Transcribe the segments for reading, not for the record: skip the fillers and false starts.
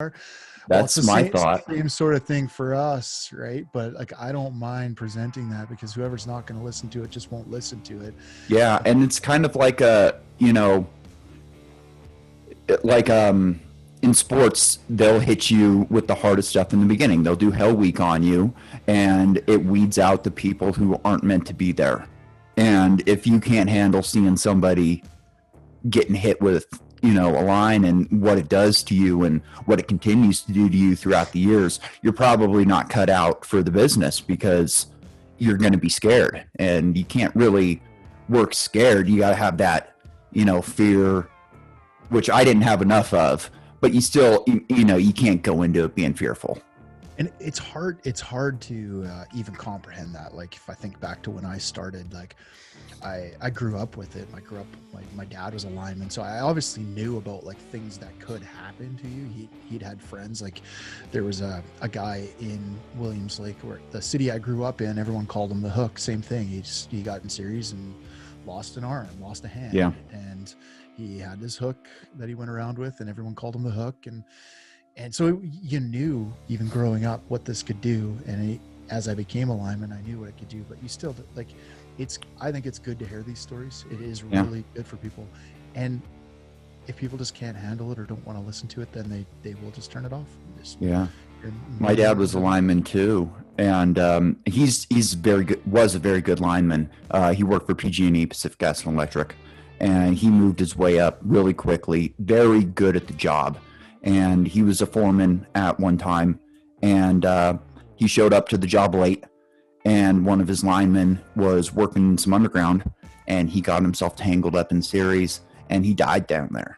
Well, it's the That's my thought. same sort of thing for us, right? But like, I don't mind presenting that because whoever's not going to listen to it just won't listen to it. Yeah, and it's kind of like like in sports, they'll hit you with the hardest stuff in the beginning. They'll do Hell Week on you, and it weeds out the people who aren't meant to be there. And if you can't handle seeing somebody getting hit with, a line and what it does to you and what it continues to do to you throughout the years, you're probably not cut out for the business because you're going to be scared, and you can't really work scared. You got to have that, fear, which I didn't have enough of, but you still, you can't go into it being fearful. And it's hard to even comprehend that. Like, if I think back to when I started, like, I grew up with it. My dad was a lineman, so I obviously knew about like things that could happen to you. He'd had friends, like there was a guy in Williams Lake, where the city I grew up in, everyone called him the Hook. Same thing. He got in series and lost an arm, lost a hand. Yeah. And he had this hook that he went around with, and everyone called him the Hook. And so you knew, even growing up, what this could do. And as I became a lineman, I knew what it could do. But you still, like, I think it's good to hear these stories. It is really good for people. And if people just can't handle it or don't want to listen to it, then they will just turn it off. My dad was a lineman too, and he's very good. Was a very good lineman. He worked for PG&E, Pacific Gas and Electric, and he moved his way up really quickly. Very good at the job, and he was a foreman at one time, and he showed up to the job late. And one of his linemen was working in some underground, and he got himself tangled up in series, and he died down there.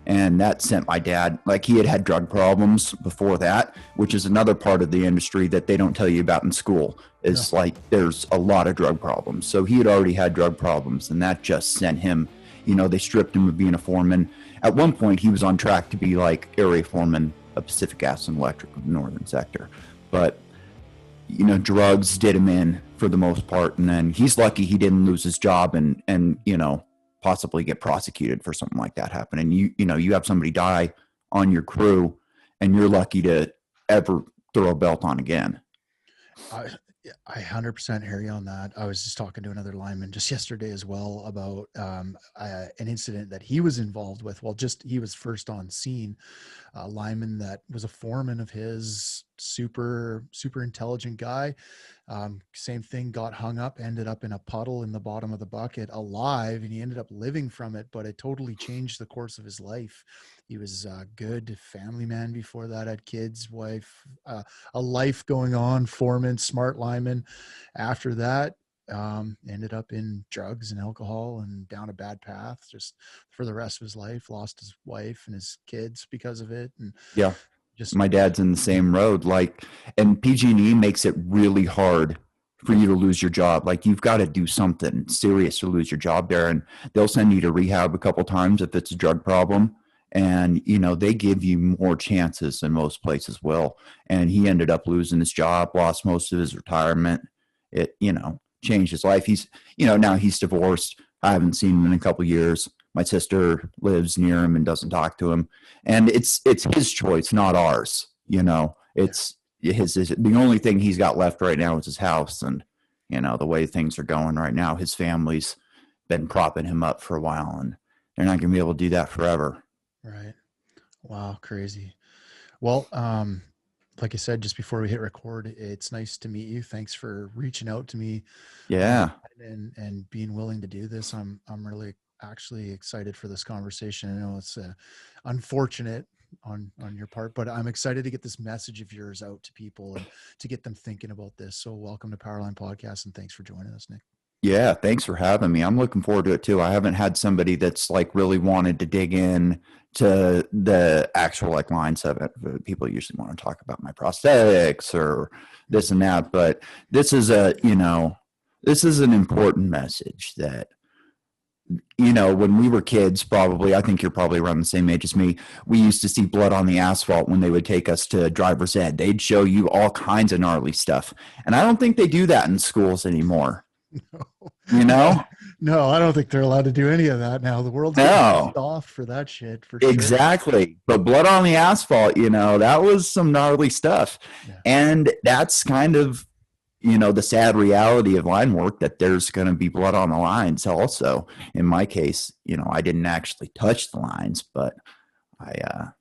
And that sent my dad, like, he had drug problems before that, which is another part of the industry that they don't tell you about in school. Is like, there's a lot of drug problems. So he had already had drug problems, and that just sent him, they stripped him of being a foreman. At one point, he was on track to be like area foreman of Pacific Gas and Electric of the northern sector. But drugs did him in for the most part. And then he's lucky he didn't lose his job and possibly get prosecuted for something like that happening. You have somebody die on your crew, and you're lucky to ever throw a belt on again. I 100% hear you on that. I was just talking to another lineman just yesterday as well about an incident that he was involved with. Well, he was first on scene. A lineman that was a foreman of his, super intelligent guy. Same thing, got hung up, ended up in a puddle in the bottom of the bucket alive, and he ended up living from it, but it totally changed the course of his life. He was a good family man before that, had kids, wife, a life going on, foreman, smart lineman. After that, ended up in drugs and alcohol and down a bad path just for the rest of his life, lost his wife and his kids because of it. And my dad's in the same road, and PG&E makes it really hard for you to lose your job. Like, you've got to do something serious to lose your job there, and they'll send you to rehab a couple times if it's a drug problem. And, they give you more chances than most places will. And he ended up losing his job, lost most of his retirement. It, changed his life. He's, now he's divorced. I haven't seen him in a couple of years. My sister lives near him and doesn't talk to him. And it's his choice, not ours. It's his, the only thing he's got left right now is his house. And, the way things are going right now, his family's been propping him up for a while, and they're not going to be able to do that forever. Right. Wow. Crazy. Well, like I said, just before we hit record, it's nice to meet you. Thanks for reaching out to me. Yeah. And being willing to do this. I'm really actually excited for this conversation. I know it's unfortunate on your part, but I'm excited to get this message of yours out to people and to get them thinking about this. So welcome to Powerline Podcast, and thanks for joining us, Nick. Yeah, thanks for having me. I'm looking forward to it too. I haven't had somebody that's like really wanted to dig in to the actual like lines of it. People usually want to talk about my prosthetics or this and that, but this is this is an important message that, when we were kids, probably, I think you're probably around the same age as me, we used to see blood on the asphalt when they would take us to driver's ed. They'd show you all kinds of gnarly stuff. And I don't think they do that in schools anymore. No. No, I don't think they're allowed to do any of that now. The world's getting No, pissed off for that shit for sure. exactly. But blood on the asphalt, that was some gnarly stuff. Yeah. And that's kind of, the sad reality of line work, that there's going to be blood on the lines also. In my case, I didn't actually touch the lines, but I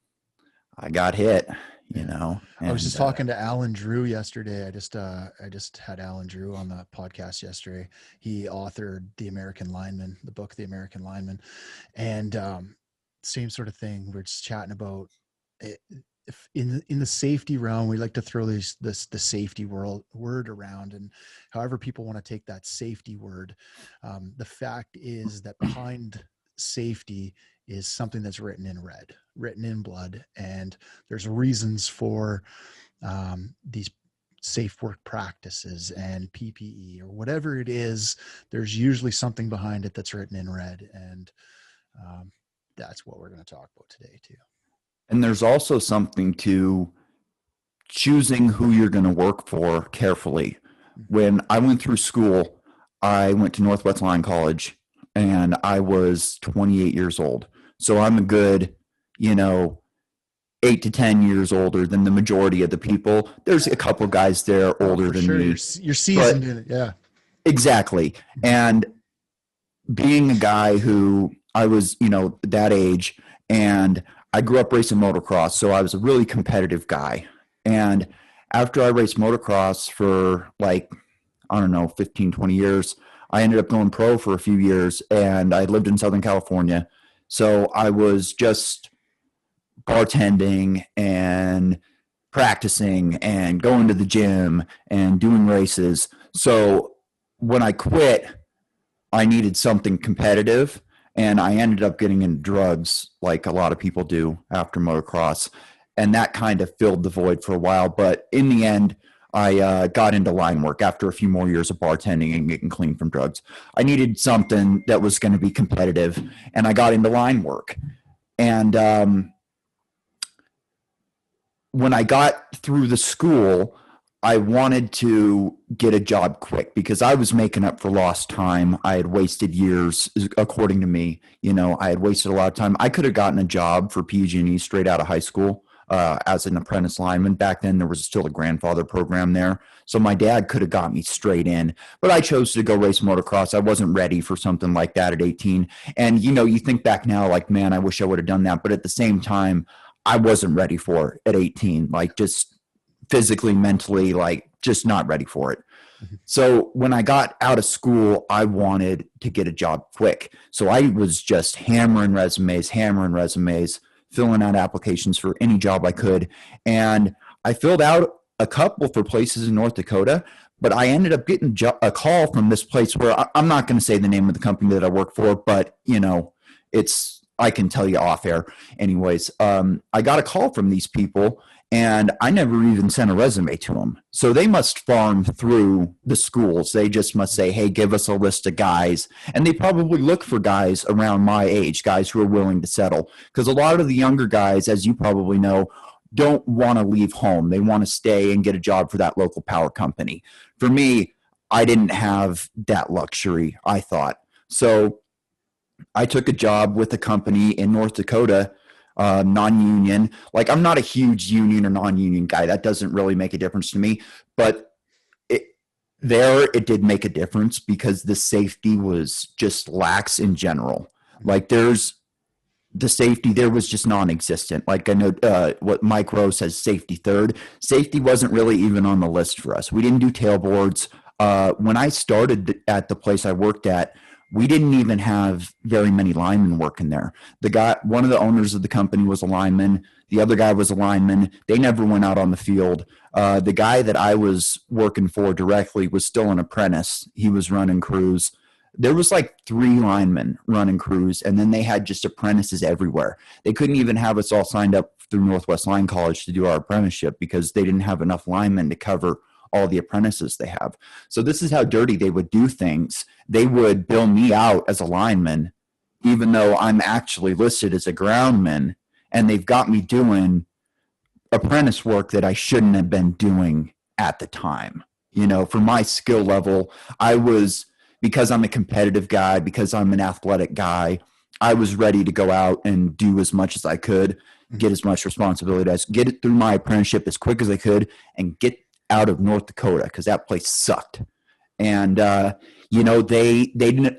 got hit, Yeah. I was just and talking to Alan Drew yesterday. I just had Alan Drew on the podcast yesterday. He authored The American Lineman, the book The American Lineman. And same sort of thing. We're just chatting about it. If in the safety realm, we like to throw the safety word around, and however people want to take that safety word, the fact is that behind safety is something that's written in red, written in blood, and there's reasons for these safe work practices and PPE or whatever it is. There's usually something behind it that's written in red, and that's what we're going to talk about today too. and there's also something to choosing who you're going to work for carefully. When I went through school, I went to Northwest Line College, and I was 28 years old. So I'm a good, 8 to 10 years older than the majority of the people. There's a couple guys there older for than sure. me. You're seasoned in it. Yeah. Exactly. And being a guy who I was, that age, and I grew up racing motocross, so I was a really competitive guy. And after I raced motocross for like, I don't know, 15, 20 years, I ended up going pro for a few years, and I lived in Southern California. So I was just bartending and practicing and going to the gym and doing races. So when I quit, I needed something competitive, and I ended up getting into drugs like a lot of people do after motocross. And that kind of filled the void for a while. But in the end, I got into line work after a few more years of bartending and getting clean from drugs. I needed something that was going to be competitive, and I got into line work. And when I got through the school, I wanted to get a job quick because I was making up for lost time. I had wasted years, according to me. I had wasted a lot of time. I could have gotten a job for PG&E straight out of high school as an apprentice lineman. Back then, there was still a grandfather program there. So my dad could have got me straight in. But I chose to go race motocross. I wasn't ready for something like that at 18. And, you think back now like, man, I wish I would have done that. But at the same time, I wasn't ready for it at 18. Like, just physically, mentally, like just not ready for it. So when I got out of school, I wanted to get a job quick. So I was just hammering resumes, filling out applications for any job I could. And I filled out a couple for places in North Dakota, but I ended up getting a call from this place where I'm not going to say the name of the company that I work for, but I can tell you off air. Anyways, I got a call from these people, and I never even sent a resume to them. So they must farm through the schools. They just must say, hey, give us a list of guys. And they probably look for guys around my age, guys who are willing to settle. Because a lot of the younger guys, as you probably know, don't want to leave home. They want to stay and get a job for that local power company. For me, I didn't have that luxury, I thought. So I took a job with a company in North Dakota, non-union. Like, I'm not a huge union or non-union guy. That doesn't really make a difference to me. But it did make a difference because the safety was just lax in general. Like, the safety there was just non-existent. Like, I know what Mike Rowe says, safety third. Safety wasn't really even on the list for us. We didn't do tailboards. When I started at the place I worked at, we didn't even have very many linemen working there. One of the owners of the company was a lineman. The other guy was a lineman. They never went out on the field. The guy that I was working for directly was still an apprentice. He was running crews. There was like 3 linemen running crews, and then they had just apprentices everywhere. They couldn't even have us all signed up through Northwest Line College to do our apprenticeship because they didn't have enough linemen to cover all the apprentices they have. So this is how dirty they would do things. They would bill me out as a lineman, even though I'm actually listed as a groundman, and they've got me doing apprentice work that I shouldn't have been doing at the time. For my skill level, I was because I'm a competitive guy, because I'm an athletic guy, I was ready to go out and do as much as I could, get as much responsibility as get it through my apprenticeship as quick as I could, and get out of North Dakota because that place sucked. And they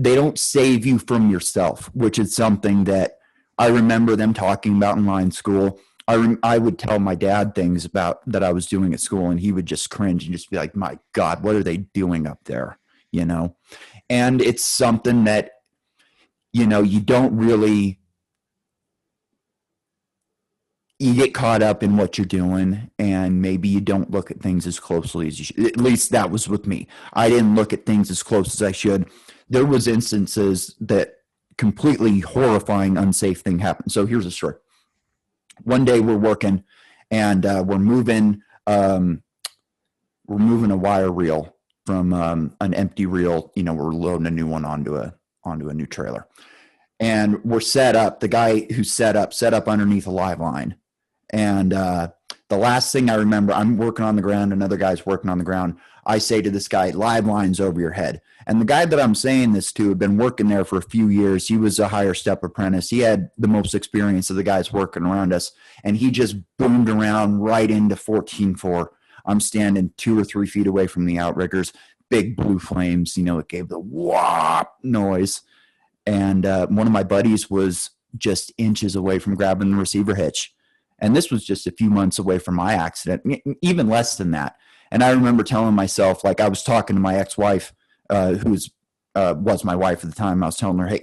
don't save you from yourself, which is something that I remember them talking about in line school. I would tell my dad things about that I was doing at school, and he would just cringe and just be like, "My God, what are they doing up there?" You know, and it's something that you don't really you get caught up in what you're doing, and maybe you don't look at things as closely as you should. At least that was with me. I didn't look at things as close as I should. There was instances that completely horrifying, unsafe thing happened. So here's a story. One day we're working, and we're moving a wire reel from an empty reel. We're loading a new one onto a new trailer, and we're set up. The guy who set up underneath a live line. And the last thing I remember, I'm working on the ground, another guy's working on the ground. I say to this guy, live line's over your head. And the guy that I'm saying this to had been working there for a few years. He was a higher step apprentice. He had the most experience of the guys working around us. And he just boomed around right into 14.4. I'm standing 2 or 3 feet away from the outriggers, big blue flames. It gave the whop noise. And one of my buddies was just inches away from grabbing the receiver hitch. And this was just a few months away from my accident, even less than that. And I remember telling myself, like I was talking to my ex-wife, who was my wife at the time. I was telling her, hey,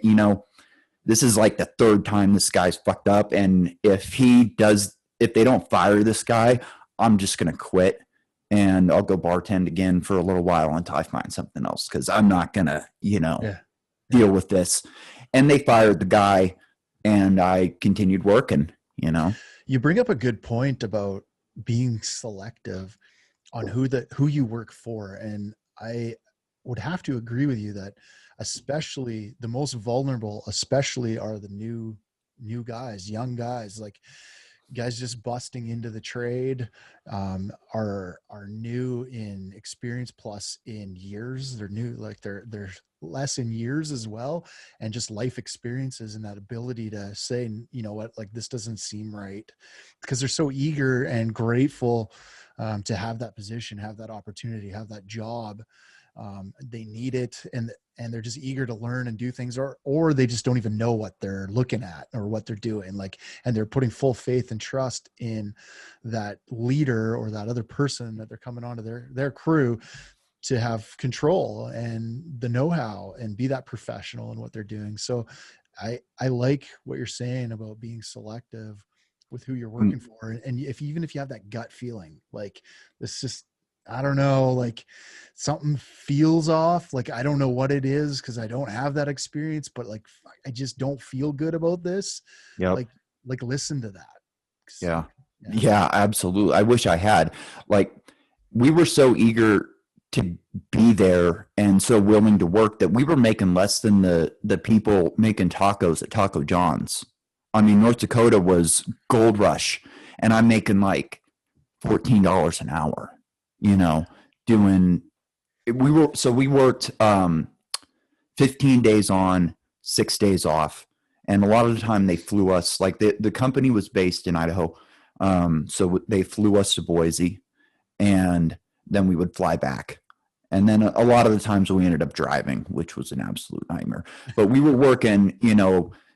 this is like the 3rd time this guy's fucked up. And if they don't fire this guy, I'm just going to quit. And I'll go bartend again for a little while until I find something else. Cause I'm not going to, deal with this. And they fired the guy, and I continued working, You bring up a good point about being selective on who you work for. And I would have to agree with you that especially the most vulnerable, especially are the new guys, young guys, like guys just busting into the trade, are new in experience plus in years. They're new, like they're less in years as well, and just life experiences and that ability to say, you know what, like this doesn't seem right, because they're so eager and grateful to have that position, have that opportunity, have that job. They need it, and they're just eager to learn and do things, or they just don't even know what they're looking at or what they're doing, like, and they're putting full faith and trust in that leader or that other person that they're coming onto their crew to have control and the know-how and be that professional in what they're doing. So I like what you're saying about being selective with who you're working for. And even if you have that gut feeling, like this just, I don't know, like something feels off. Like, I don't know what it is, cause I don't have that experience, but like, I just don't feel good about this. Yep. Like listen to that. Yeah, absolutely. I wish I had. Like, we were so eager to be there and so willing to work that we were making less than the people making tacos at Taco John's. I mean, North Dakota was gold rush, and I'm making like $14 an hour, we worked 15 days on, 6 days off. And a lot of the time they flew us, like the company was based in Idaho. So they flew us to Boise, and then we would fly back. And then a lot of the times we ended up driving, which was an absolute nightmare. But we were working,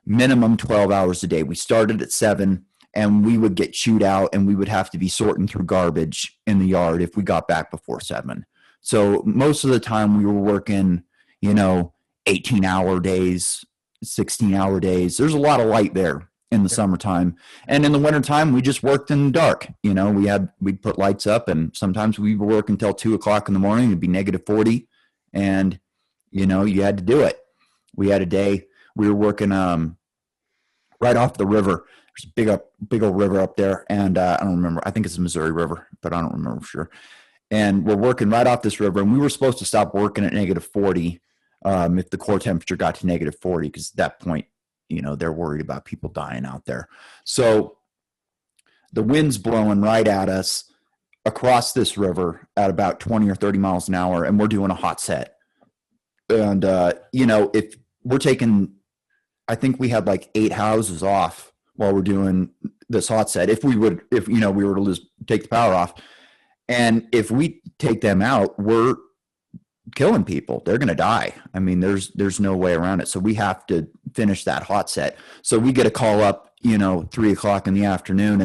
minimum 12 hours a day. We started at 7, and we would get chewed out, and we would have to be sorting through garbage in the yard if we got back before 7. So most of the time we were working, 18-hour days, 16-hour days. There's a lot of light there in the summertime. And in the wintertime, we just worked in the dark. We'd put lights up, and sometimes we would work until 2:00 in the morning. It'd be -40. And, you had to do it. We had a day, we were working right off the river. There's a big old river up there. And I don't remember. I think it's the Missouri River, but I don't remember for sure. And we're working right off this river, and we were supposed to stop working at -40 if the core temperature got to -40, because at that point, they're worried about people dying out there. So the wind's blowing right at us across this river at about 20 or 30 miles an hour, and we're doing a hot set. And, if we're taking, I think we had like 8 houses off while we're doing this hot set. If we were to take the power off, and if we take them out, we're killing people. They're going to die. I mean, there's no way around it. So we have to finish that hot set. So we get a call up, 3:00 in the afternoon,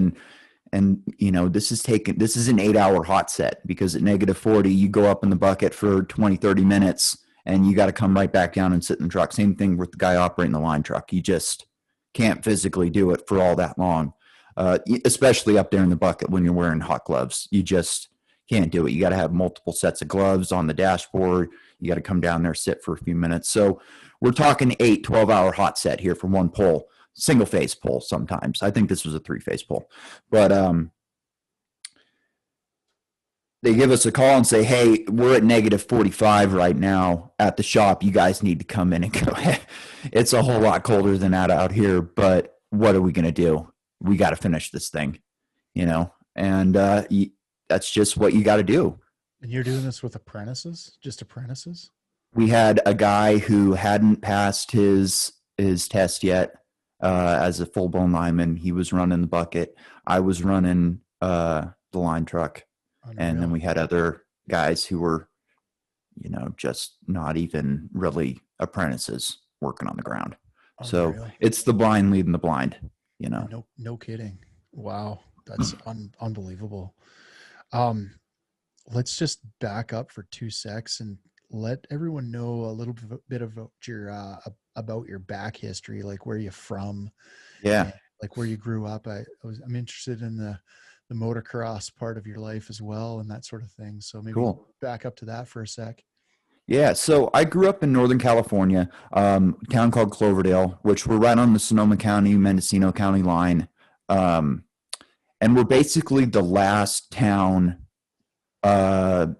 and this is an 8-hour hot set, because at -40, you go up in the bucket for 20-30 minutes and you got to come right back down and sit in the truck. Same thing with the guy operating the line truck. You just can't physically do it for all that long, especially up there in the bucket when you're wearing hot gloves. You just can't do it. You got to have multiple sets of gloves on the dashboard. You got to come down there, sit for a few minutes. So we're talking 12-hour hot set here for one pull, single phase pull sometimes. I think this was a 3-phase pull, but they give us a call and say, hey, we're at -45 right now at the shop. You guys need to come in and go. It's a whole lot colder than that out here, but what are we going to do? We got to finish this thing, and that's just what you got to do. And you're doing this with apprentices, just apprentices? We had a guy who hadn't passed his test yet as a full-blown lineman. He was running the bucket. I was running the line truck. Unreal. And then we had other guys who were, just not even really apprentices working on the ground. Unreal. So it's the blind leading the blind, No kidding. Wow. That's unbelievable. Let's just back up for 2 secs and let everyone know a little bit about your back history, like where you're from. Yeah. Like where you grew up. I'm interested in the motocross part of your life as well and that sort of thing. So maybe back up to that for a sec. Yeah. So I grew up in Northern California, town called Cloverdale, which we're right on the Sonoma County, Mendocino County line. And we're basically the last town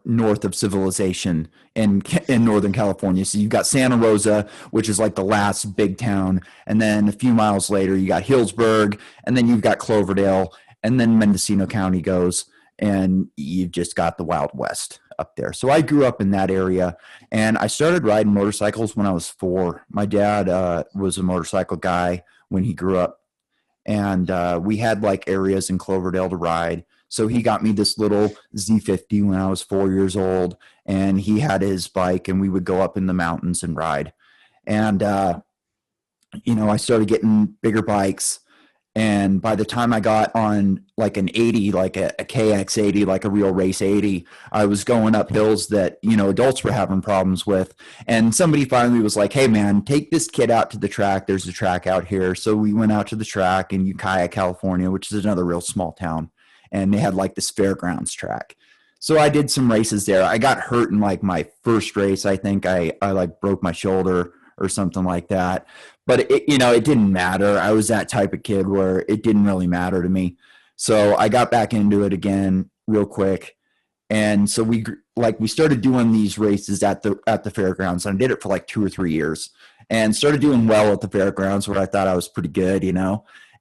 north of civilization in Northern California. So you've got Santa Rosa, which is like the last big town. And then a few miles later, you got Hillsburg, and then you've got Cloverdale, and then Mendocino County goes, and you've just got the Wild West up there. So I grew up in that area, and I started riding motorcycles when I was 4. My dad was a motorcycle guy when he grew up, and we had like areas in Cloverdale to ride. So he got me this little Z50 when I was 4 years old, and he had his bike, and we would go up in the mountains and ride. And, I started getting bigger bikes. And by the time I got on like an 80, like a KX80, like a real race 80, I was going up hills that, adults were having problems with. And somebody finally was like, hey, man, take this kid out to the track. There's a track out here. So we went out to the track in Ukiah, California, which is another real small town. And they had like this fairgrounds track. So I did some races there. I got hurt in like my first race. I think I like broke my shoulder or something like that. But it didn't matter. I was that type of kid where it didn't really matter to me. So I got back into it again real quick. And so we started doing these races at the fairgrounds. And I did it for like 2 or 3 years and started doing well at the fairgrounds where I thought I was pretty good,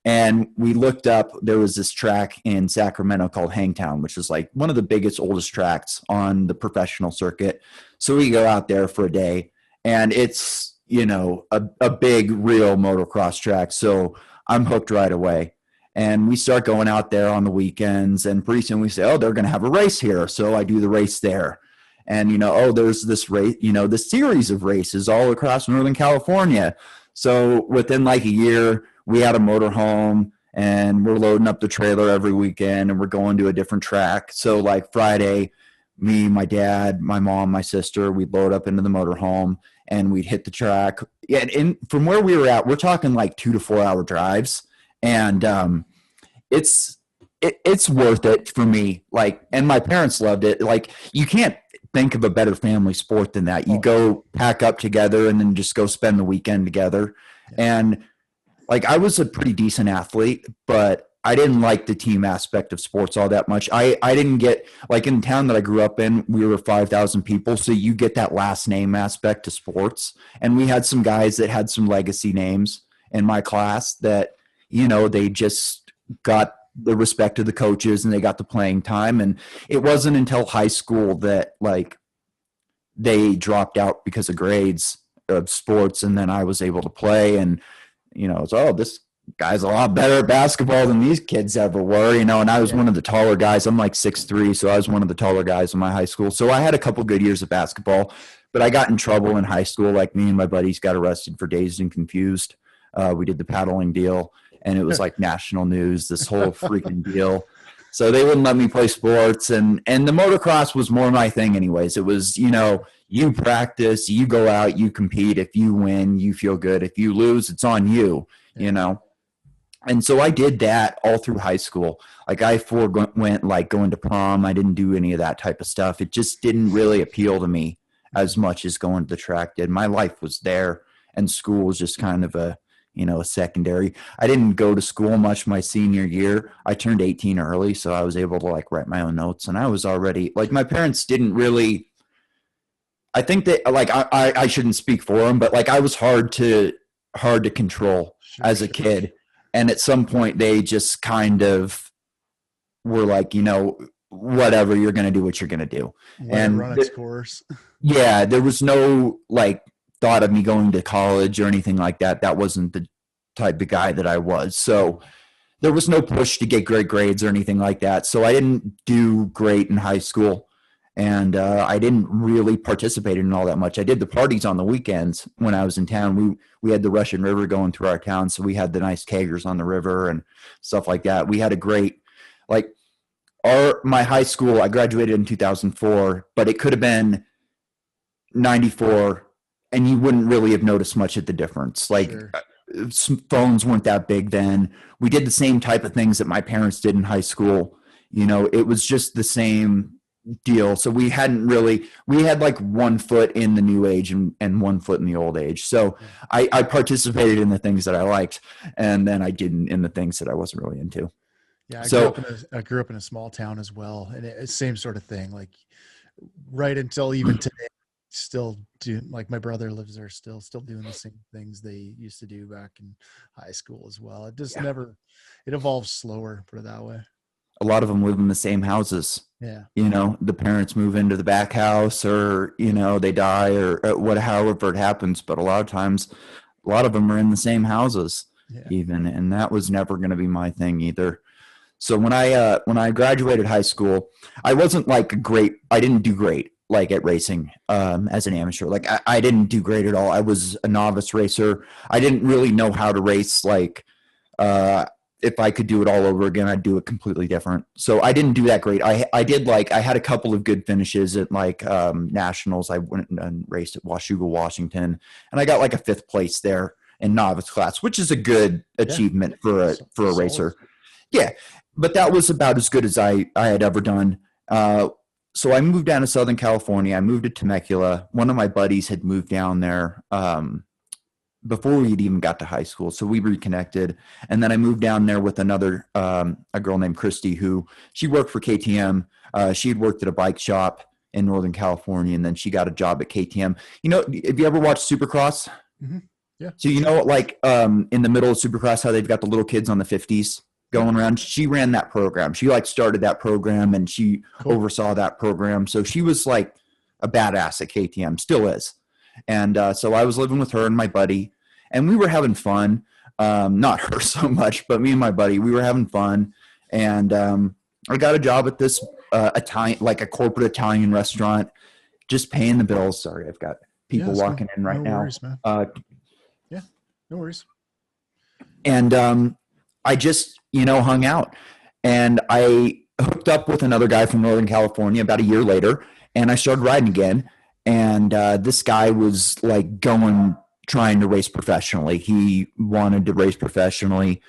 And we looked up, there was this track in Sacramento called Hangtown, which is like one of the biggest, oldest tracks on the professional circuit. So we go out there for a day, and it's, a big, real motocross track. So I'm hooked right away. And we start going out there on the weekends, and pretty soon we say, oh, they're going to have a race here. So I do the race there. And, there's this race, this series of races all across Northern California. So within like a year, we had a motorhome, and we're loading up the trailer every weekend, and we're going to a different track. So like Friday, me, my dad, my mom, my sister, we'd load up into the motorhome, and we'd hit the track. And from where we were at, we're talking like 2 to 4 hour drives. And it's worth it for me. Like, and my parents loved it. Like, you can't think of a better family sport than that. You go pack up together and then just go spend the weekend together. And like, I was a pretty decent athlete, but I didn't like the team aspect of sports all that much. I didn't get, like, in the town that I grew up in, we were 5,000 people. So you get that last name aspect to sports. And we had some guys that had some legacy names in my class that, they just got the respect of the coaches and they got the playing time. And it wasn't until high school that, like, they dropped out because of grades of sports, and then I was able to play. And it's, oh, this guy's a lot better at basketball than these kids ever were, and I was one of the taller guys. I'm like 6'3", so I was one of the taller guys in my high school. So I had a couple good years of basketball, but I got in trouble in high school. Like, me and my buddies got arrested for Dazed and Confused. We did the paddling deal, and it was like national news, this whole freaking deal. So they wouldn't let me play sports, and the motocross was more my thing anyways. It was, you practice, you go out, you compete. If you win, you feel good. If you lose, it's on you, And so I did that all through high school. Like, I went like going to prom. I didn't do any of that type of stuff. It just didn't really appeal to me as much as going to the track did. My life was there, and school was just kind of a secondary. I didn't go to school much my senior year. I turned 18 early, so I was able to like write my own notes. And I was already like, my parents didn't really, I think that like, I shouldn't speak for them, but like, I was hard to control as a kid. And at some point they just kind of were like, whatever, you're going to do what you're going to do. And run its course. Yeah. There was no like thought of me going to college or anything like that. That wasn't the type of guy that I was. So there was no push to get great grades or anything like that. So I didn't do great in high school, and I didn't really participate in all that much. I did the parties on the weekends when I was in town. We had the Russian River going through our town, so we had the nice kegers on the river and stuff like that. We had a great, like, my high school, I graduated in 2004, but it could have been 94, and you wouldn't really have noticed much of the difference. Like, sure. Phones weren't that big then. We did the same type of things that my parents did in high school. It was just the same deal. So we had like 1 foot in the new age and 1 foot in the old age. So I participated in the things that I liked, and then I didn't in the things that I wasn't really into. Yeah. I grew up in a small town as well. And it's same sort of thing. Like, right until even today, still do, like, my brother lives there, still doing the same things they used to do back in high school as well. It just it evolves slower, put it that way. A lot of them live in the same houses. Yeah. The parents move into the back house, or, they die, or however it happens. But a lot of times, a lot of them are in the same houses even. And that was never going to be my thing either. So when I graduated high school, I wasn't like I didn't do great like at racing as an amateur. Like, I didn't do great at all. I was a novice racer. I didn't really know how to race. Like, if I could do it all over again, I'd do it completely different. So I didn't do that great. I had a couple of good finishes at like nationals. I went and raced at Washougal, Washington, and I got like a 5th place there in novice class, which is a good achievement for a racer. Yeah. But that was about as good as I had ever done. So I moved down to Southern California. I moved to Temecula. One of my buddies had moved down there before we'd even got to high school. So we reconnected. And then I moved down there with another, a girl named Christy, who she worked for KTM. She had worked at a bike shop in Northern California, and then she got a job at KTM. Have you ever watched Supercross? Mm-hmm. Yeah. So, like in the middle of Supercross, how they've got the little kids on the 50s going around? She ran that program. She like started that program, and she oversaw that program. So she was like a badass at KTM, still is. And so I was living with her and my buddy, and we were having fun. Not her so much, but me and my buddy, we were having fun. And I got a job at this Italian, like a corporate Italian restaurant, just paying the bills. Sorry, I've got people walking in right now. Worries, man. Yeah, no worries. And I just, hung out. And I hooked up with another guy from Northern California about a year later, and I started riding again. And this guy was like trying to race professionally. He wanted to race professionally,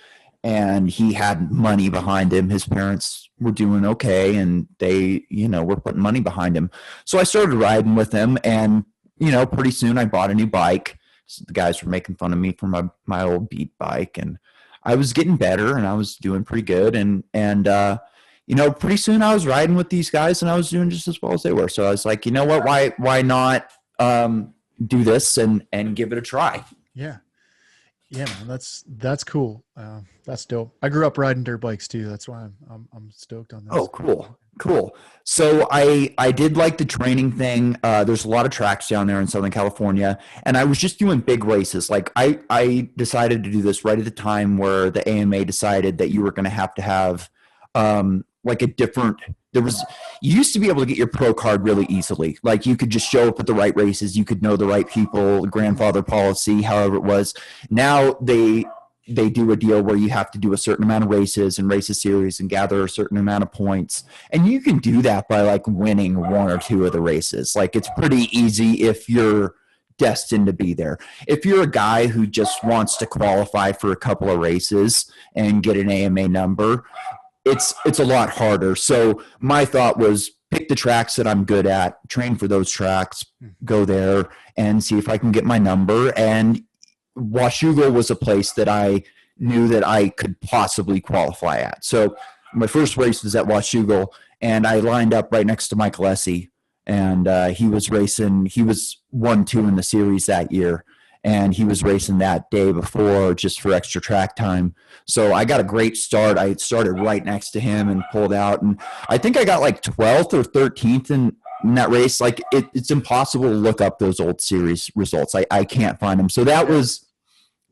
and he had money behind him. His parents were doing okay, and they, were putting money behind him. So I started riding with him, and, pretty soon I bought a new bike. So the guys were making fun of me for my old beat bike, and I was getting better, and I was doing pretty good. And pretty soon I was riding with these guys, and I was doing just as well as they were. So I was like, you know what, why not do this and give it a try? Yeah. Yeah, man, that's cool. That's dope. I grew up riding dirt bikes too. That's why I'm stoked on this. Oh, cool. Cool. So I did like the training thing. There's a lot of tracks down there in Southern California, and I was just doing big races. Like I decided to do this right at the time where the AMA decided that you were going to have like a different. There was you used to be able to get your pro card really easily. Like you could just show up at the right races, you could know the right people, grandfather policy, however it was. Now they do a deal where you have to do a certain amount of races and race a series and gather a certain amount of points. And you can do that by like winning one or two of the races. Like it's pretty easy if you're destined to be there. If you're a guy who just wants to qualify for a couple of races and get an AMA number, it's a lot harder. So my thought was pick the tracks that I'm good at, train for those tracks, go there and see if I can get my number. And Washougal was a place that I knew that I could possibly qualify at. So my first race was at Washougal, and I lined up right next to Michael Essie, and he was racing. He was 1-2 in the series that year, and he was racing that day before just for extra track time. So I got a great start. I started right next to him and pulled out, and I think I got like 12th or 13th in that race. Like it's impossible to look up those old series results. I can't find them. So that was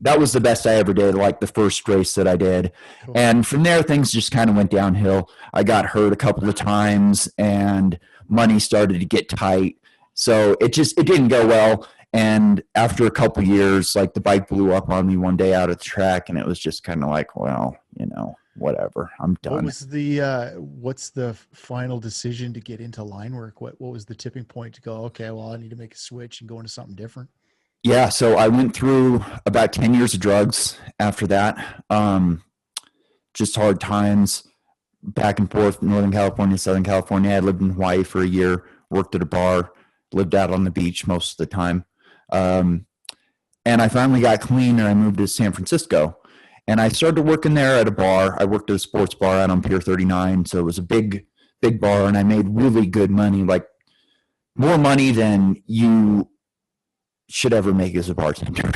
the best I ever did, like the first race that I did. Cool. And from there, things just kind of went downhill. I got hurt a couple of times and money started to get tight. So it didn't go well. And after a couple of years, like the bike blew up on me one day out at the track, and it was just kind of like, well, whatever, I'm done. What's the final decision to get into line work? What was the tipping point to go, okay, well, I need to make a switch and go into something different? Yeah, so I went through about 10 years of drugs after that. Just hard times, back and forth, Northern California, Southern California. I lived in Hawaii for a year, worked at a bar, lived out on the beach most of the time. And I finally got clean and I moved to San Francisco. And I started working there at a bar. I worked at a sports bar out on Pier 39. So it was a big bar, and I made really good money, like more money than you should ever make as a bartender.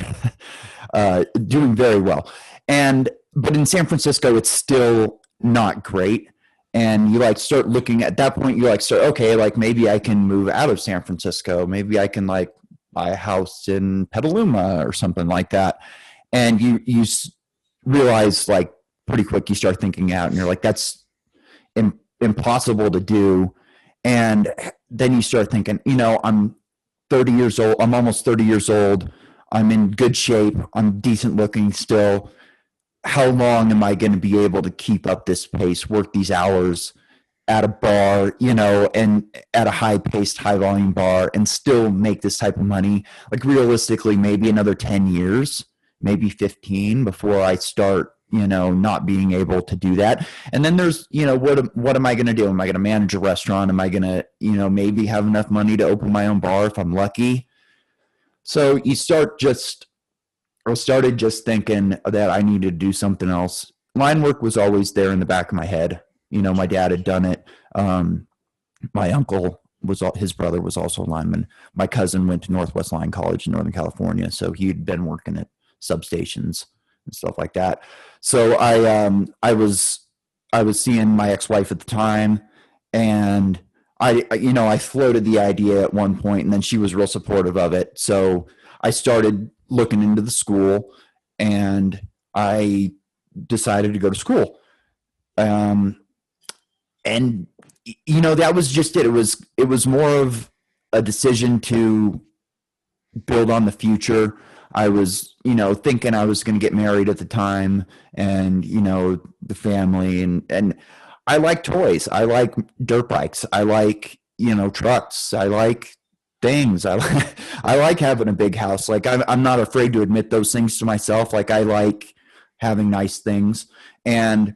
Doing very well. But in San Francisco, it's still not great. And you like start looking at that point, you like start, okay, like maybe I can move out of San Francisco. Maybe I can like buy a house in Petaluma or something like that. And you realize like pretty quick, you start thinking out and you're like, that's impossible to do. And then you start thinking, I'm 30 years old. I'm almost 30 years old. I'm in good shape. I'm decent looking still. How long am I going to be able to keep up this pace, work these hours at a bar, and at a high paced, high volume bar and still make this type of money? Like realistically, maybe another 10 years, maybe 15 before I start, not being able to do that. And then there's, what am I going to do? Am I going to manage a restaurant? Am I going to, maybe have enough money to open my own bar if I'm lucky? So I started just thinking that I needed to do something else. Line work was always there in the back of my head. My dad had done it. My uncle his brother was also a lineman. My cousin went to Northwest Line College in Northern California. So he'd been working at substations and stuff like that. So I was seeing my ex-wife at the time, and I floated the idea at one point, and then she was real supportive of it. So I started looking into the school, and I decided to go to school. And that was just it. It was more of a decision to build on the future. I was, thinking I was going to get married at the time, and, the family, and I like toys. I like dirt bikes. I like, trucks. I like things. I like having a big house. Like I'm not afraid to admit those things to myself. Like I like having nice things, and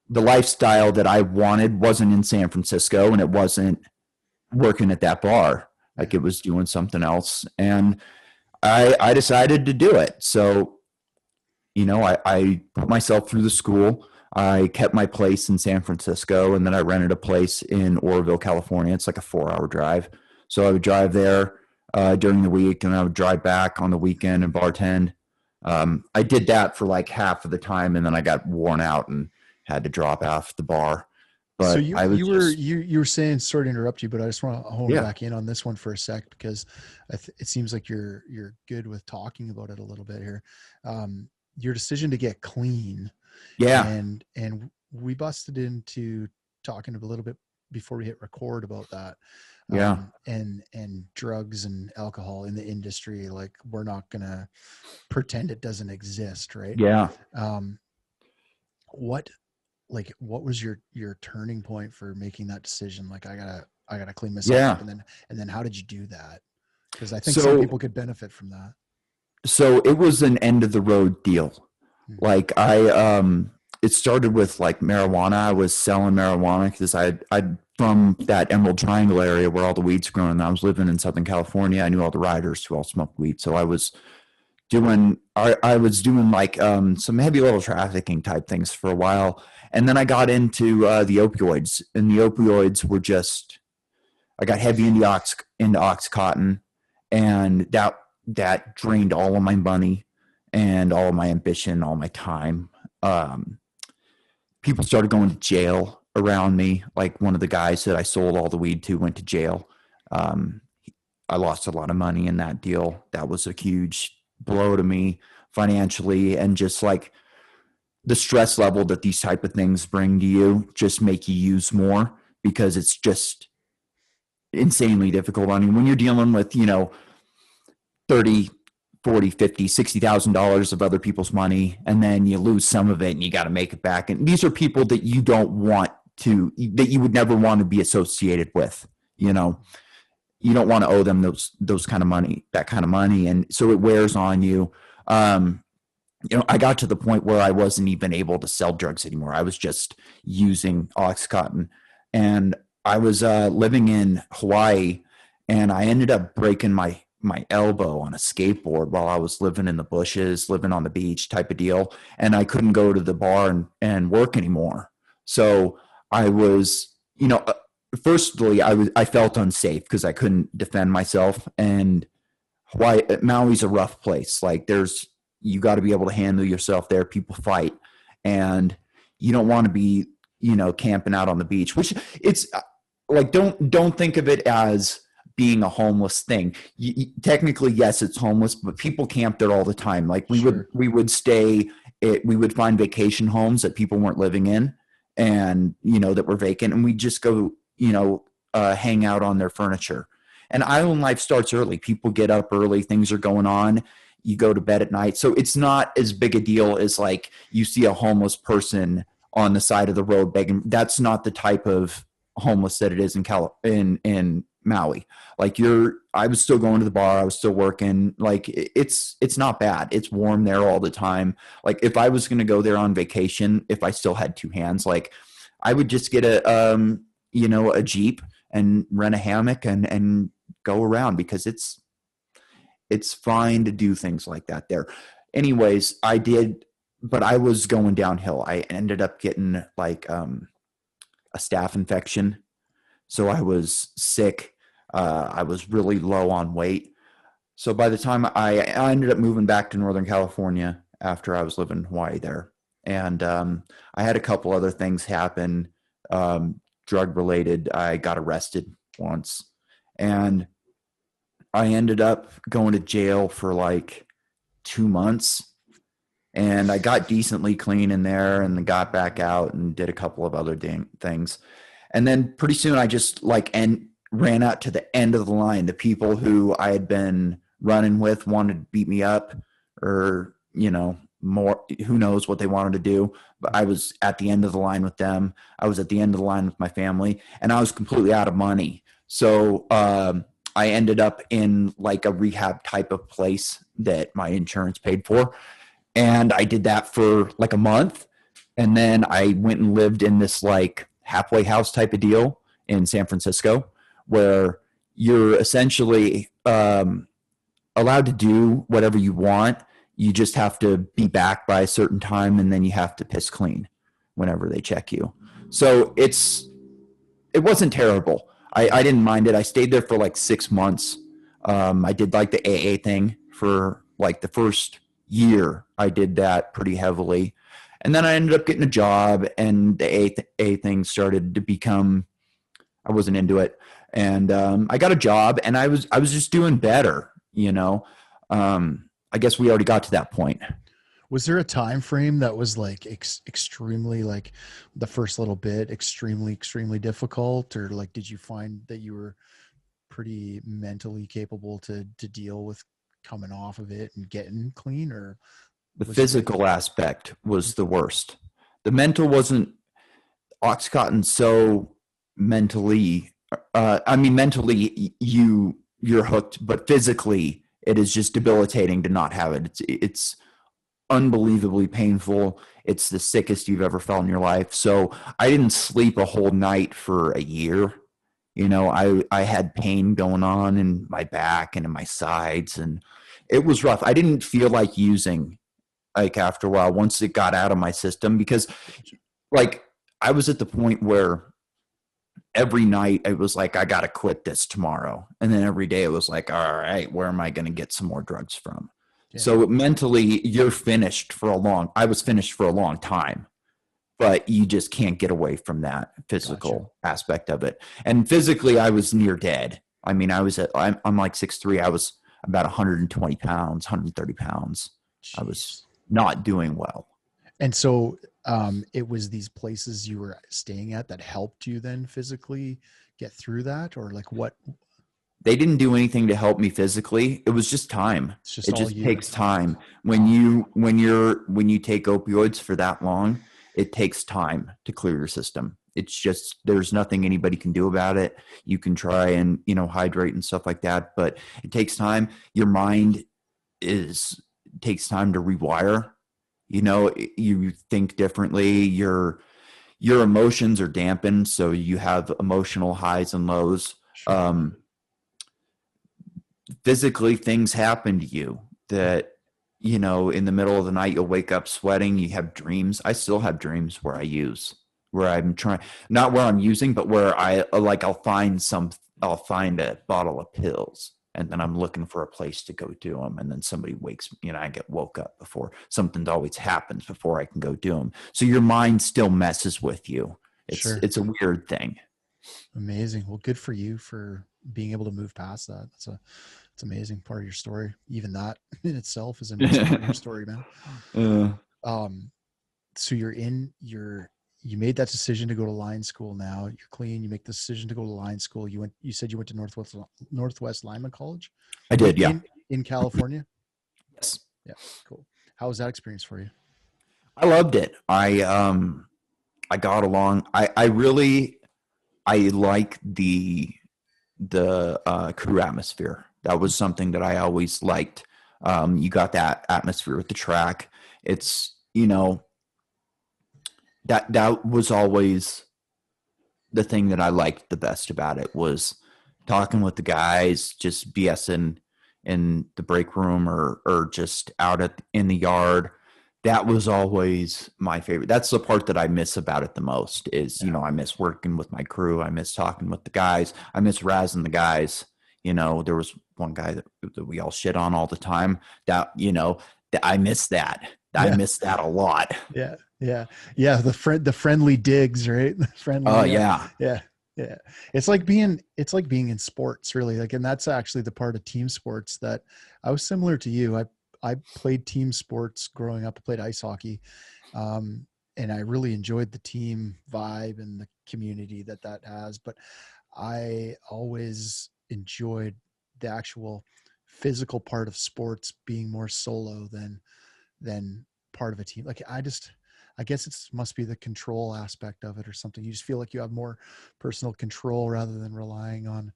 the lifestyle that I wanted wasn't in San Francisco, and it wasn't working at that bar. Like it was doing something else. And I decided to do it. So, I put myself through the school. I kept my place in San Francisco, and then I rented a place in Oroville, California. It's like a 4-hour drive. So I would drive there during the week, and I would drive back on the weekend and bartend. I did that for like half of the time, and then I got worn out and had to drop off the bar. So but I was just, you were saying, sorry to interrupt you, but I just want to hone yeah, back in on this one for a sec, because it seems like you're good with talking about it a little bit here. Your decision to get clean, yeah, and we busted into talking a little bit before we hit record about that, yeah, and drugs and alcohol in the industry. Like, we're not gonna pretend it doesn't exist, right? yeah, Um, what what was your turning point for making that decision? Like, I gotta clean myself yeah. up, and then how did you do that? Because I think some So, people could benefit from that. so it was an end of the road deal. Hmm. Like it started with like marijuana. I was selling marijuana because I from that Emerald Triangle area where all the weed's growing. I was living in Southern California. I knew all the riders who all smoked weed. So I was doing like some heavy little trafficking type things for a while. And then I got into the opioids, and the opioids were just, I got heavy into Oxycontin, and that drained all of my money and all of my ambition, all my time. Um, People started going to jail around me. Like one of the guys that I sold all the weed to went to jail. Um, I lost a lot of money in that deal. That was a huge blow to me financially, and just like the stress level that these type of things bring to you just make you use more, because it's just insanely difficult. I mean, when you're dealing with, 30, 40, 50, $60,000 of other people's money, and then you lose some of it and you got to make it back. And these are people that you don't want that you would never want to be associated with, you know, you don't want to owe them those kind of money, that kind of money. And so it wears on you. Um, I got to the point where I wasn't even able to sell drugs anymore. I was just using Oxycontin, and I was living in Hawaii, and I ended up breaking my elbow on a skateboard while I was living in the bushes, living on the beach type of deal, and I couldn't go to the bar and work anymore. So I was, firstly, I felt unsafe because I couldn't defend myself, and Hawaii, Maui's a rough place. Like you got to be able to handle yourself there. People fight, and you don't want to be, camping out on the beach, which it's like, don't think of it as being a homeless thing. Technically, yes, it's homeless, but people camp there all the time. Like Sure. we would we would find vacation homes that people weren't living in, and, that were vacant, and we just go, hang out on their furniture. And island life starts early. People get up early. Things are going on. You go to bed at night. So it's not as big a deal as like you see a homeless person on the side of the road begging. That's not the type of homeless that it is in Maui. Like I was still going to the bar. I was still working. Like it's not bad. It's warm there all the time. Like if I was going to go there on vacation, if I still had two hands, like I would just get a Jeep and rent a hammock and go around, because it's fine to do things like that there. Anyways, I did, but I was going downhill. I ended up getting like a staph infection. So I was sick. I was really low on weight. So by the time I ended up moving back to Northern California after I was living in Hawaii there. And I had a couple other things happen, drug related. I got arrested once, and I ended up going to jail for like 2 months, and I got decently clean in there and got back out and did a couple of other things. And then pretty soon I just ran out to the end of the line. The people who I had been running with wanted to beat me up, or, more, who knows what they wanted to do. But I was at the end of the line with them. I was at the end of the line with my family, and I was completely out of money. So, I ended up in like a rehab type of place that my insurance paid for. And I did that for like a month. And then I went and lived in this like halfway house type of deal in San Francisco, where you're essentially allowed to do whatever you want. You just have to be back by a certain time, and then you have to piss clean whenever they check you. So it wasn't terrible. I didn't mind it. I stayed there for like 6 months. I did like the AA thing for like the first year. I did that pretty heavily. And then I ended up getting a job, and the A thing started to become, I wasn't into it. And I got a job, and I was just doing better, you know. I guess we already got to that point. Was there a time frame that was like extremely, like the first little bit extremely difficult, or like did you find that you were pretty mentally capable to deal with coming off of it and getting clean, or The was it like physical aspect was the worst. The mental wasn't. Oxycontin so mentally. I mean, mentally you're hooked, but physically it is just debilitating to not have it. It's unbelievably painful. It's the sickest you've ever felt in your life. So I didn't sleep a whole night for a year. I had pain going on in my back and in my sides, and it was rough. I didn't feel like using, like, after a while, once it got out of my system, because like I was at the point where every night it was like, I got to quit this tomorrow. And then every day it was like, all right, where am I going to get some more drugs from? yeah, So mentally I was finished for a long time, but you just can't get away from that gotcha. physical aspect of it. And physically I was near dead. I mean, I'm like 6'3". I was about 120 pounds, 130 pounds. I was Jeez. not doing well. And so it was these places you were staying at that helped you then physically get through that, or like what? They didn't do anything to help me physically. It was just time. It's just It all just you. takes time. When Wow. you take opioids for that long, it takes time to clear your system. It's just, there's nothing anybody can do about it. You can try and, hydrate and stuff like that, but it takes time. Your mind takes time to rewire. You think differently. Your emotions are dampened, so you have emotional highs and lows. Sure. Physically, things happen to you that, in the middle of the night, you'll wake up sweating. You have dreams. I still have dreams where I'm trying, not where I'm using, but where I'll find a bottle of pills, and then I'm looking for a place to go do them. And then somebody wakes me, I get woke up before something always happens before I can go do them. So your mind still messes with you. Sure. It's a weird thing. Amazing. Well, good for you for being able to move past that. It's amazing part of your story. Even that in itself is an amazing part of your story, man. uh, Um, so you made that decision to go to line school. Now you're clean. You make the decision to go to line school. You said you went to Northwest Lineman College I in, did, yeah. in California. Yes. Yeah. Cool. How was that experience for you? I loved it. I got along. I like the crew atmosphere. That was something that I always liked. You got that atmosphere with the track. It's, that was always the thing that I liked the best about it, was talking with the guys, just BSing in the break room, or just out in the yard. That was always my favorite. That's the part that I miss about it the most is, Yeah. I miss working with my crew. I miss talking with the guys. I miss razzing the guys. There was one guy that we all shit on all the time, that I miss that. I Yeah. miss that a lot. Yeah. Yeah. Yeah. The friendly digs, right? The Oh friendly, yeah. yeah. Yeah. It's like being in sports, really. Like, and that's actually the part of team sports that I was similar to you. I played team sports growing up. I played ice hockey. And I really enjoyed the team vibe and the community that has, but I always enjoyed the actual physical part of sports being more solo than part of a team. Like I guess it must be the control aspect of it or something. You just feel like you have more personal control rather than relying on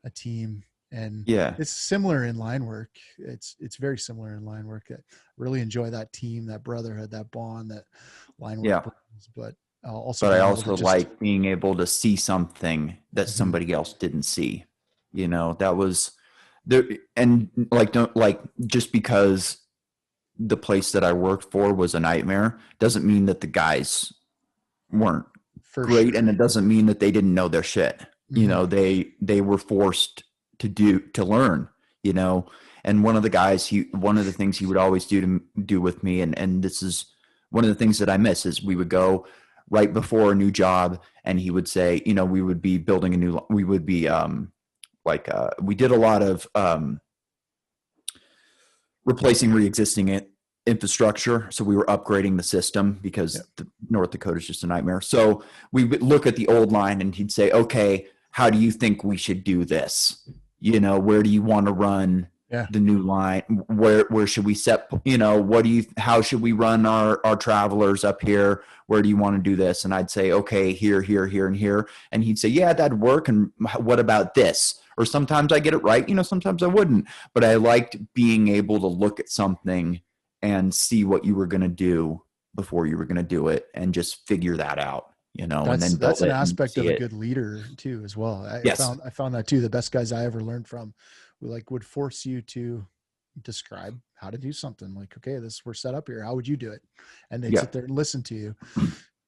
a team. And Yeah. it's similar in line work. It's very similar in line work. I really enjoy that team, that brotherhood, that bond that line work Yeah. brings, but also But I being able to also just, like being able to see something that mhm, somebody else didn't see. That was there. And like, don't like, just because the place that I worked for was a nightmare doesn't mean that the guys weren't for great, sure. and it doesn't mean that they didn't know their shit. Hmm. They were forced to learn. And one of the things he would always do with me, and this is one of the things that I miss is we would go right before a new job, and he would say, we would be building we would be we did a lot of replacing existing infrastructure. So we were upgrading the system because North Dakota is just a nightmare. So we would look at the old line, and he'd say, okay, how do you think we should do this? Where do you want to run the new line? Where should we set, how should we run our travelers up here? Where do you want to do this? And I'd say, okay, here, here, here, and here. And he'd say, yeah, that'd work. And what about this? Or sometimes I get it right, sometimes I wouldn't. But I liked being able to look at something and see what you were going to do before you were going to do it, and just figure that out, and then that's an aspect of a good leader too, as well. I found that too. The best guys I ever learned from would force you to describe how to do something. Like, okay, we're set up here. How would you do it? And they'd sit there and listen to you,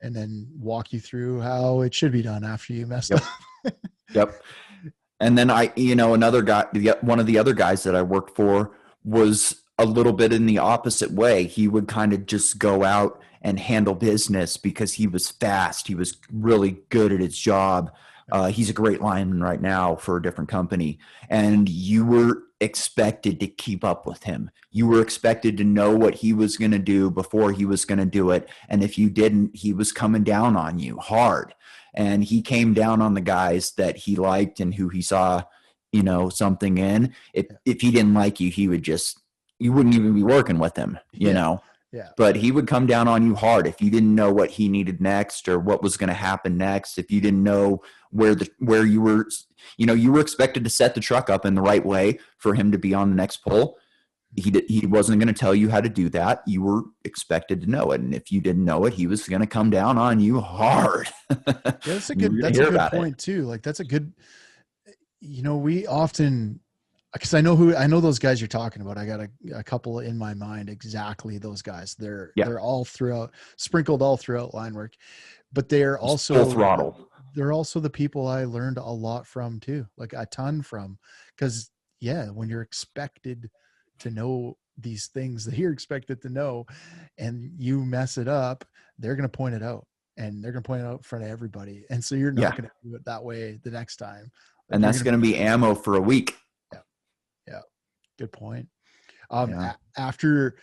and then walk you through how it should be done after you messed up. Yep. And then another guy, one of the other guys that I worked for was a little bit in the opposite way. He would kind of just go out and handle business because he was fast. He was really good at his job. He's a great lineman right now for a different company. And you were expected to keep up with him. You were expected to know what he was going to do before he was going to do it. And if you didn't, he was coming down on you hard. And he came down on the guys that he liked and who he saw, something in. If he didn't like you, you wouldn't even be working with him, know. Yeah. But he would come down on you hard if you didn't know what he needed next or what was going to happen next. If you didn't know where you were, you were expected to set the truck up in the right way for him to be on the next pull. He wasn't going to tell you how to do that. You were expected to know it. And if you didn't know it, he was going to come down on you hard. That's a good point too. Like, that's a good, we often, because I know those guys you're talking about. I got a couple in my mind, exactly those guys. They're all sprinkled all throughout line work, but they're also full throttle. They're also the people I learned a lot from too, like a ton from, because when you're expected to know these things that you're expected to know, and you mess it up, they're going to point it out, and they're going to point it out in front of everybody. And so you're not going to do it that way the next time. Like, and that's going to be ammo for a week. Yeah. Good point. After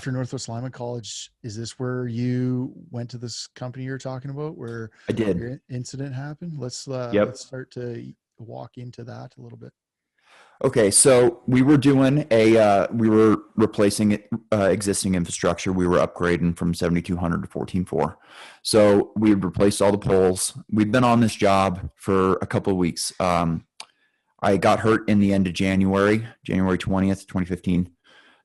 Northwest Lineman College, is this where you went to this company you're talking about, where I did your incident happened? Let's start to walk into that a little bit. Okay, so we were doing we were replacing existing infrastructure. We were upgrading from 7200 to 14.4. So we had replaced all the poles. We'd been on this job for a couple of weeks. I got hurt in the end of January 20th, 2015.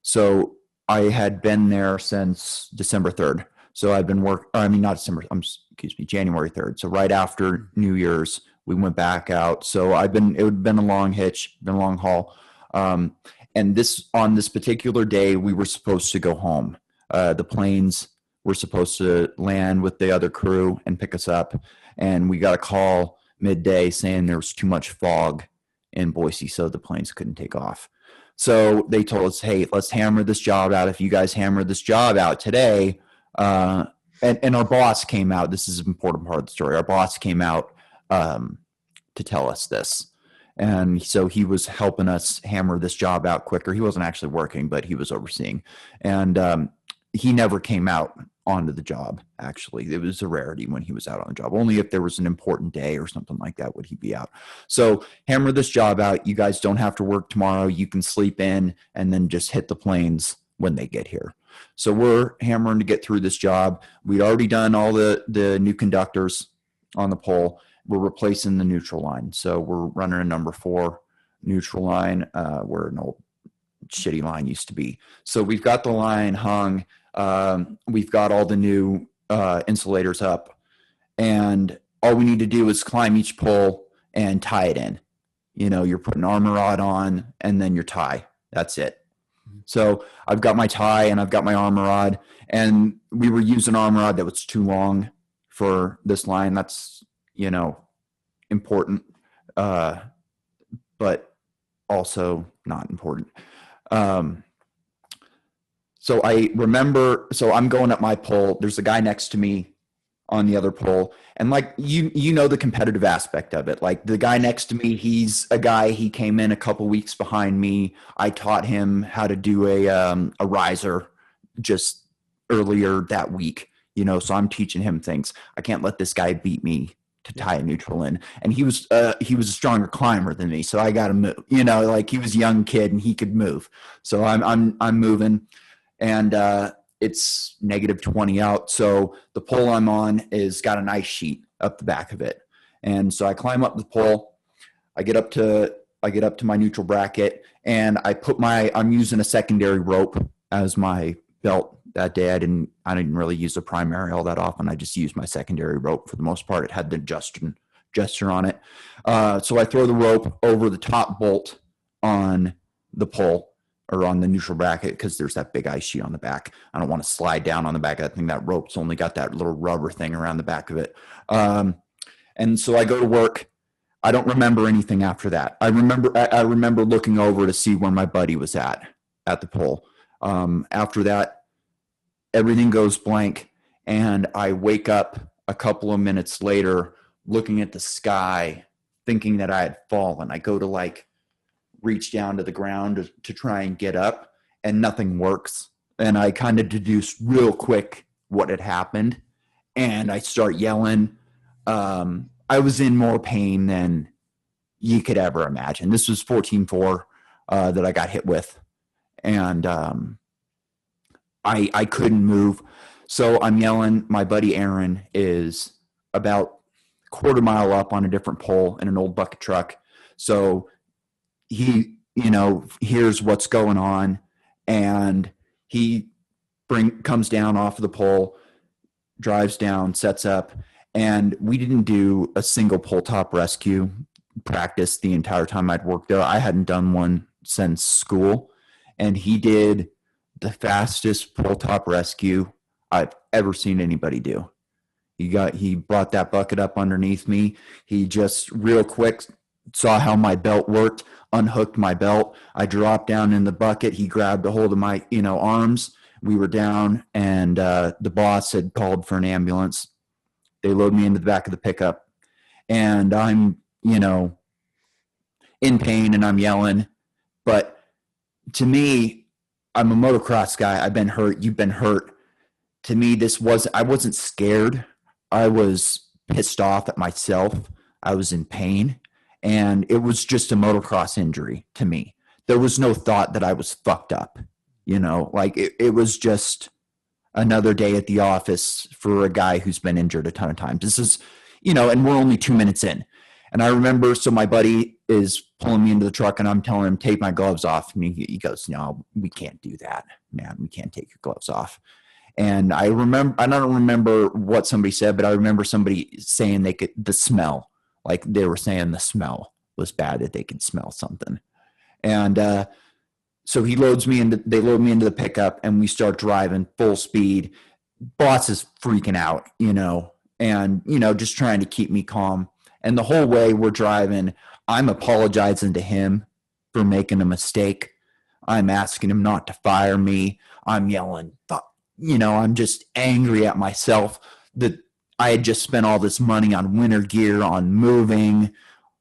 So I had been there since December 3rd. So I've been January 3rd. So right after New Year's, we went back out. So it had been a long hitch, been a long haul. And on this particular day, we were supposed to go home. The planes were supposed to land with the other crew and pick us up. And we got a call midday saying there was too much fog in Boise, so the planes couldn't take off. So they told us, hey, let's hammer this job out. If you guys hammer this job out today, and our boss came out. This is an important part of the story. Our boss came out to tell us this. And so he was helping us hammer this job out quicker. He wasn't actually working, but he was overseeing. And he never came out onto the job, actually. It was a rarity when he was out on the job. Only if there was an important day or something like that would he be out. So hammer this job out. You guys don't have to work tomorrow. You can sleep in and then just hit the planes when they get here. So we're hammering to get through this job. We'd already done all the new conductors on the pole. We're replacing the neutral line. So we're running a number 4 neutral line where an old shitty line used to be. So we've got the line hung. We've got all the new insulators up. And all we need to do is climb each pole and tie it in. You're putting armor rod on and then your tie. That's it. So I've got my tie and I've got my armor rod, and we were using armor rod that was too long for this line. That's, important, but also not important. So I remember, so I'm going up my pole. There's a guy next to me on the other pole. And like, you know, the competitive aspect of it. Like the guy next to me, he's a guy, he came in a couple weeks behind me. I taught him how to do a riser just earlier that week, you know, so I'm teaching him things. I can't let this guy beat me to tie a neutral in. And he was a stronger climber than me. So I got to move, you know, like he was a young kid and he could move. So I'm moving, and it's negative 20 out. So the pole I'm on is got an ice sheet up the back of it. And so I climb up the pole. I get up to my neutral bracket, and I'm using a secondary rope as my belt that day. I didn't really use the primary all that often. I just used my secondary rope for the most part. It had the adjuster on it. So I throw the rope over the top bolt on the pole, or on the neutral bracket, because there's that big ice sheet on the back. I don't want to slide down on the back of that thing. That rope's only got that little rubber thing around the back of it. And so I go to work. I don't remember anything after that. I remember looking over to see where my buddy was at the pole. After that, everything goes blank, and I wake up a couple of minutes later looking at the sky, thinking that I had fallen. I go to like reach down to the ground to try and get up, and nothing works. And I kind of deduced real quick what had happened, and I start yelling. I was in more pain than you could ever imagine. This was 14.4 that I got hit with, and I couldn't move. So I'm yelling. My buddy Aaron is about a quarter mile up on a different pole in an old bucket truck. So he, you know, hears what's going on, and he comes down off of the pole, drives down, sets up, and we didn't do a single pole top rescue practice the entire time I'd worked there. I hadn't done one since school, and he did the fastest pole top rescue I've ever seen anybody do. He brought that bucket up underneath me. He just real quick saw how my belt worked, unhooked my belt. I dropped down in the bucket. He grabbed a hold of my, arms. We were down, and the boss had called for an ambulance. They load me into the back of the pickup, and I'm, in pain, and I'm yelling. But to me, I'm a motocross guy. I've been hurt. You've been hurt. To me, I wasn't scared. I was pissed off at myself. I was in pain. And it was just a motocross injury to me. There was no thought that I was fucked up. Like it was just another day at the office for a guy who's been injured a ton of times. This is, and we're only 2 minutes in. And I remember, so my buddy is pulling me into the truck, and I'm telling him, take my gloves off. And he goes, no, we can't do that, man. We can't take your gloves off. And I don't remember what somebody said, but I remember somebody saying the smell, like they were saying the smell was bad, that they could smell something. And so they load me into the pickup, and we start driving full speed. Boss is freaking out, and, just trying to keep me calm. And the whole way we're driving, I'm apologizing to him for making a mistake. I'm asking him not to fire me. I'm yelling, I'm just angry at myself that I had just spent all this money on winter gear, on moving,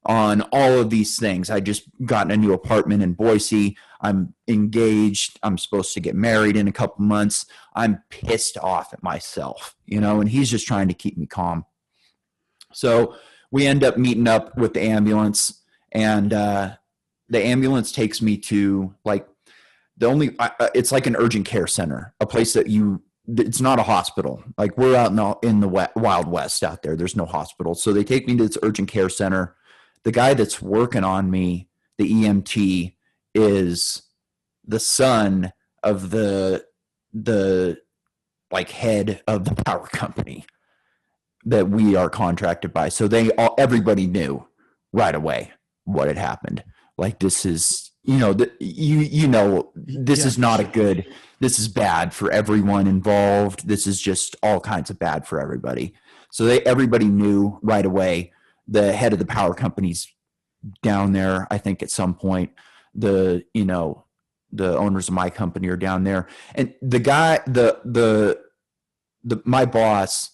on all of these things. I just gotten a new apartment in Boise. I'm engaged. I'm supposed to get married in a couple months. I'm pissed off at myself, and he's just trying to keep me calm. So we end up meeting up with the ambulance, and the ambulance takes me to it's like an urgent care center, a place that it's not a hospital. Like we're out in the Wild West out there. There's no hospital. So they take me to this urgent care center. The guy that's working on me, the EMT, is the son of the head of the power company that we are contracted by. So everybody knew right away what had happened. Like, this is, this is not a good, this is bad for everyone involved. This is just all kinds of bad for everybody. So everybody knew right away. The head of the power company's down there, I think at some point. The the owners of my company are down there. And the guy, my boss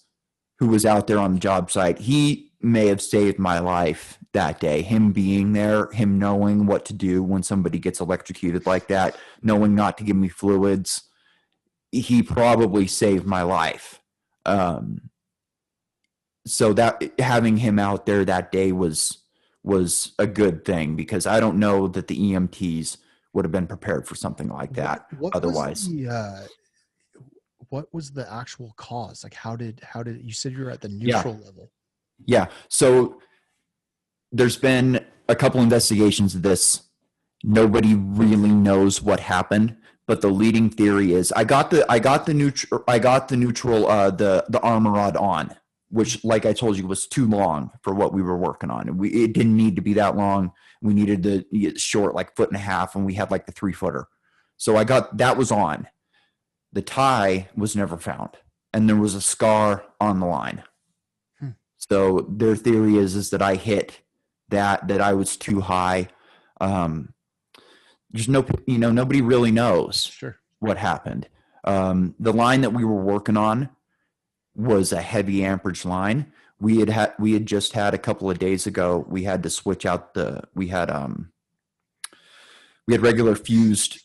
who was out there on the job site, he may have saved my life that day. Him being there, him knowing what to do when somebody gets electrocuted like that, knowing not to give me fluids, he probably saved my life. So that having him out there that day was a good thing, because I don't know that the EMTs would have been prepared for something like that otherwise. What was the actual cause? Like, how did you said you were at the neutral level? Yeah. So there's been a couple investigations of this. Nobody really knows what happened, but the leading theory is I got the neutral the armor rod on, which, like I told you, was too long for what we were working on. It didn't need to be that long. We needed to get short, like 1.5 feet, and we had like the 3-footer. So that was on. The tie was never found, and there was a scar on the line. So their theory is that I hit that I was too high. There's nobody really knows what happened. The line that we were working on was a heavy amperage line. We had just had a couple of days ago, we had to switch out we had regular fused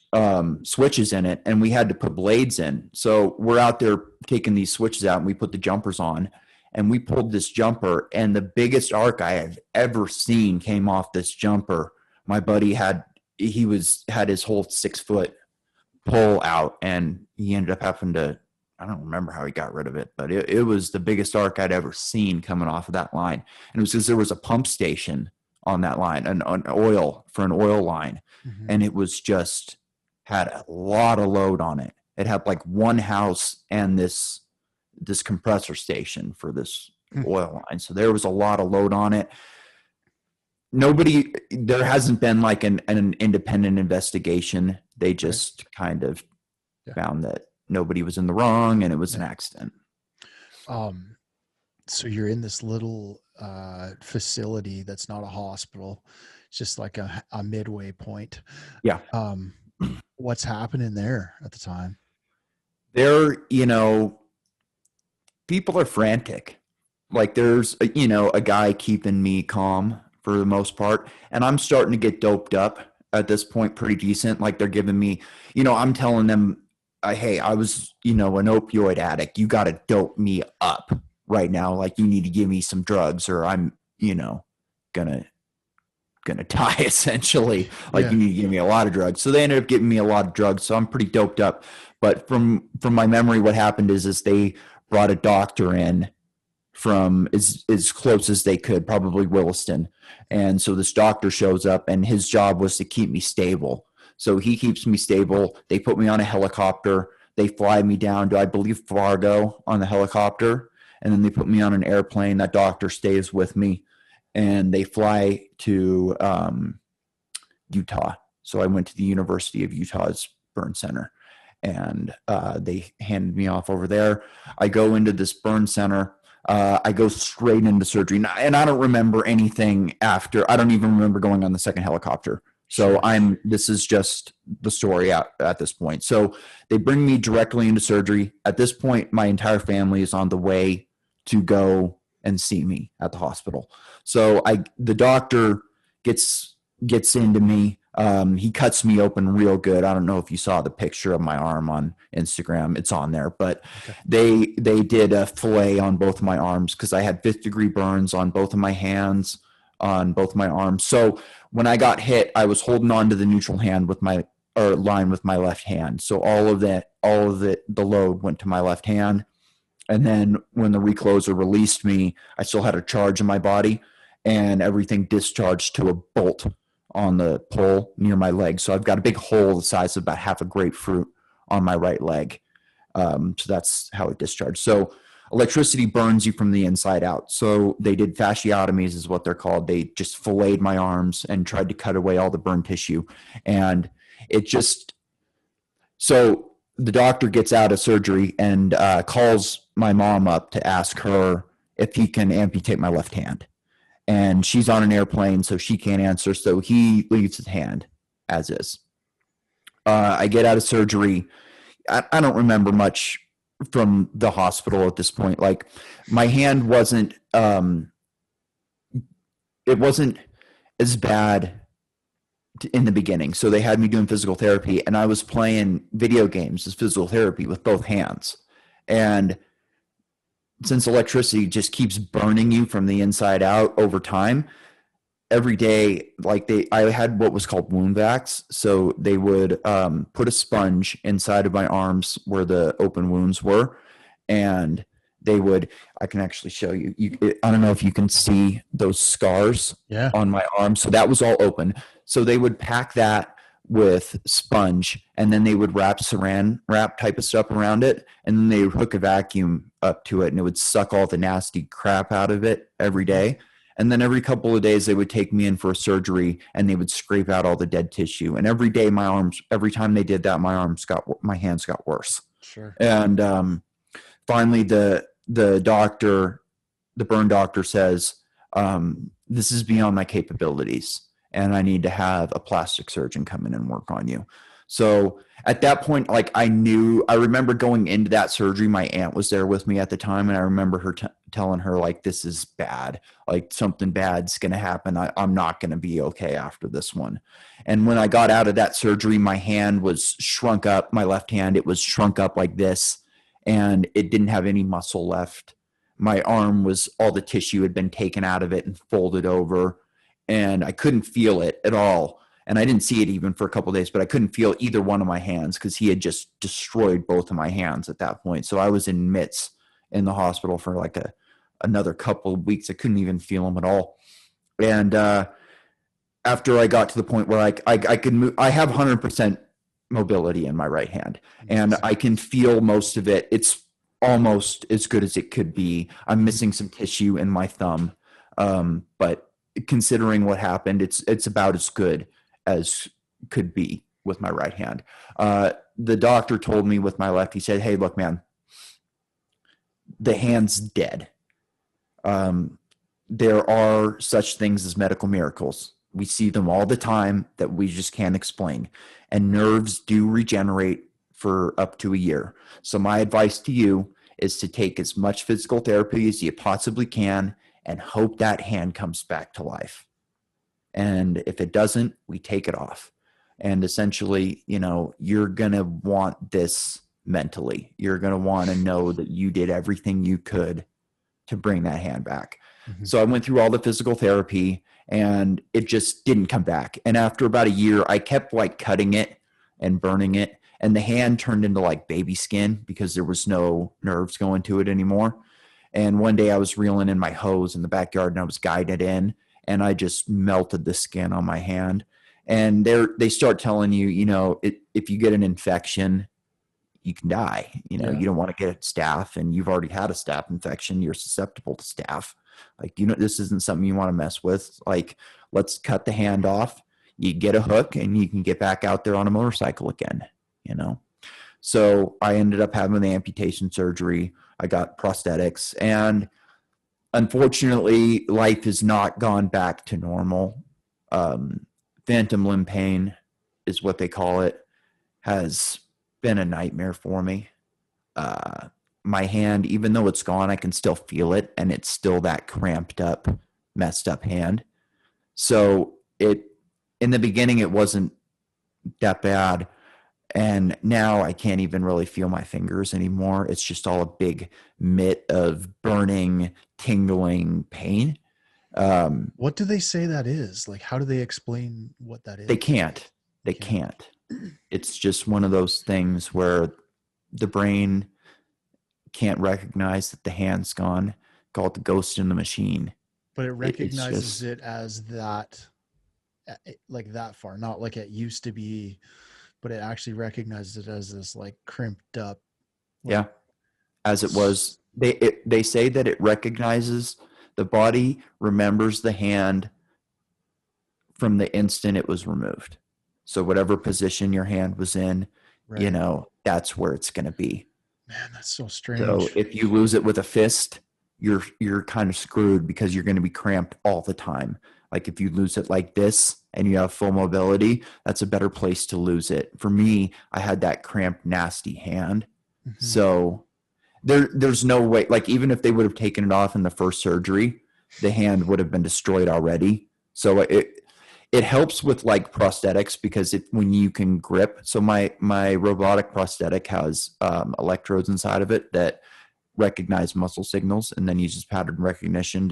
switches in it, and we had to put blades in. So we're out there taking these switches out, and we put the jumpers on, and we pulled this jumper, and the biggest arc I have ever seen came off this jumper. My buddy had his whole 6-foot pull out, and he ended up having to, I don't remember how he got rid of it, but it was the biggest arc I'd ever seen coming off of that line. And it was because there was a pump station on that line, an oil line. Mm-hmm. And it was just had a lot of load on it. It had like one house and this compressor station for this oil line. So there was a lot of load on it. There hasn't been like an independent investigation. They just kind of found that nobody was in the wrong and it was an accident. So you're in this little facility that's not a hospital. It's just like a midway point. Yeah. What's happening there at the time? People are frantic. Like there's a guy keeping me calm for the most part. And I'm starting to get doped up at this point pretty decent. Like they're giving me, I'm telling them, hey, I was, an opioid addict. You got to dope me up right now. Like you need to give me some drugs or I'm, gonna die essentially. Like you need to give me a lot of drugs. So they ended up giving me a lot of drugs. So I'm pretty doped up. But from my memory, what happened is they brought a doctor in from as close as they could, probably Williston. And so this doctor shows up and his job was to keep me stable. So he keeps me stable. They put me on a helicopter. They fly me down to, I believe, Fargo on the helicopter. And then they put me on an airplane. That doctor stays with me. And they fly to Utah. So I went to the University of Utah's burn center. And they handed me off over there. I go into this burn center. I go straight into surgery. And I don't remember anything after. I don't even remember going on the second helicopter. So this is just the story at this point. So they bring me directly into surgery. At this point, my entire family is on the way to go and see me at the hospital. So the doctor gets into me. He cuts me open real good. I don't know if you saw the picture of my arm on Instagram. It's on there, but they did a fillet on both of my arms because I had 5th-degree burns on both of my hands, on both my arms. So when I got hit, I was holding on to the neutral hand line with my left hand. So all of the load went to my left hand. And then when the recloser released me, I still had a charge in my body and everything discharged to a bolt on the pole near my leg. So I've got a big hole the size of about half a grapefruit on my right leg. So that's how it discharged. So electricity burns you from the inside out. So they did fasciotomies is what they're called. They just filleted my arms and tried to cut away all the burn tissue. And so the doctor gets out of surgery and calls my mom up to ask her if he can amputate my left hand. And she's on an airplane, so she can't answer. So he leaves his hand as is. I get out of surgery. I don't remember much from the hospital at this point. Like my hand wasn't, it wasn't as bad in the beginning. So they had me doing physical therapy, and I was playing video games as physical therapy with both hands. And since electricity just keeps burning you from the inside out over time, every day, like I had what was called wound vacs. So they would put a sponge inside of my arms where the open wounds were, and they would, I can actually show you, I don't know if you can see those scars Yeah. on my arm. So that was all open. So they would pack that with sponge, and then they would wrap saran wrap type of stuff around it, and then they would hook a vacuum up to it, and it would suck all the nasty crap out of it every day. And then every couple of days they would take me in for a surgery, and they would scrape out all the dead tissue. And every day every time they did that, my hands got worse. Sure. And finally the doctor, the burn doctor says, this is beyond my capabilities, and I need to have a plastic surgeon come in and work on you. So at that point, like I remember going into that surgery, my aunt was there with me at the time, and I remember her telling her, like, this is bad, like something bad's going to happen. I'm not going to be okay after this one. And when I got out of that surgery, my hand was shrunk up, my left hand, it was shrunk up like this, and it didn't have any muscle left. My arm was, all the tissue had been taken out of it and folded over, and I couldn't feel it at all. And I didn't see it even for a couple of days, but I couldn't feel either one of my hands because he had just destroyed both of my hands at that point. So I was in mitts in the hospital for like another couple of weeks. I couldn't even feel them at all. And after I got to the point where I could move, I have 100% mobility in my right hand, and I can feel most of it. It's almost as good as it could be. I'm missing some tissue in my thumb, but considering what happened, it's about as good as could be with my right hand. The doctor told me with my left, he said, hey, look, man, the hand's dead. There are such things as medical miracles. We see them all the time that we just can't explain. And nerves do regenerate for up to a year. So my advice to you is to take as much physical therapy as you possibly can and hope that hand comes back to life. And if it doesn't, we take it off. And essentially, you're going to want this mentally. You're going to want to know that you did everything you could to bring that hand back. Mm-hmm. So I went through all the physical therapy, and it just didn't come back. And after about a year, I kept like cutting it and burning it, and the hand turned into like baby skin because there was no nerves going to it anymore. And one day I was reeling in my hose in the backyard, and I was guided in, and I just melted the skin on my hand. And they start telling you, if you get an infection, you can die. You don't want to get staph, and you've already had a staph infection. You're susceptible to staph. Like, this isn't something you want to mess with. Like, let's cut the hand off. You get a hook, and you can get back out there on a motorcycle again, So I ended up having the amputation surgery. I got prosthetics, and unfortunately, life has not gone back to normal. Phantom limb pain is what they call it, has been a nightmare for me. My hand, even though it's gone, I can still feel it, and it's still that cramped up, messed up hand. So in the beginning, it wasn't that bad. And now I can't even really feel my fingers anymore. It's just all a big mitt of burning, tingling pain. What do they say that is? Like, how do they explain what that is? They can't. They can't. It's just one of those things where the brain can't recognize that the hand's gone. Call it the ghost in the machine. But it recognizes it as that, like that far, not like it used to be, but it actually recognizes it as this like crimped up. Yeah. As it was. They say that it recognizes, the body remembers the hand from the instant it was removed. So whatever position your hand was in, right, that's where it's going to be. Man, that's so strange. So if you lose it with a fist, you're kind of screwed because you're going to be cramped all the time. Like if you lose it like this and you have full mobility, that's a better place to lose it. For me, I had that cramped, nasty hand. Mm-hmm. So there's no way, like even if they would have taken it off in the first surgery, the hand would have been destroyed already. So it helps with like prosthetics because when you can grip. So my robotic prosthetic has electrodes inside of it that recognize muscle signals and then uses pattern recognition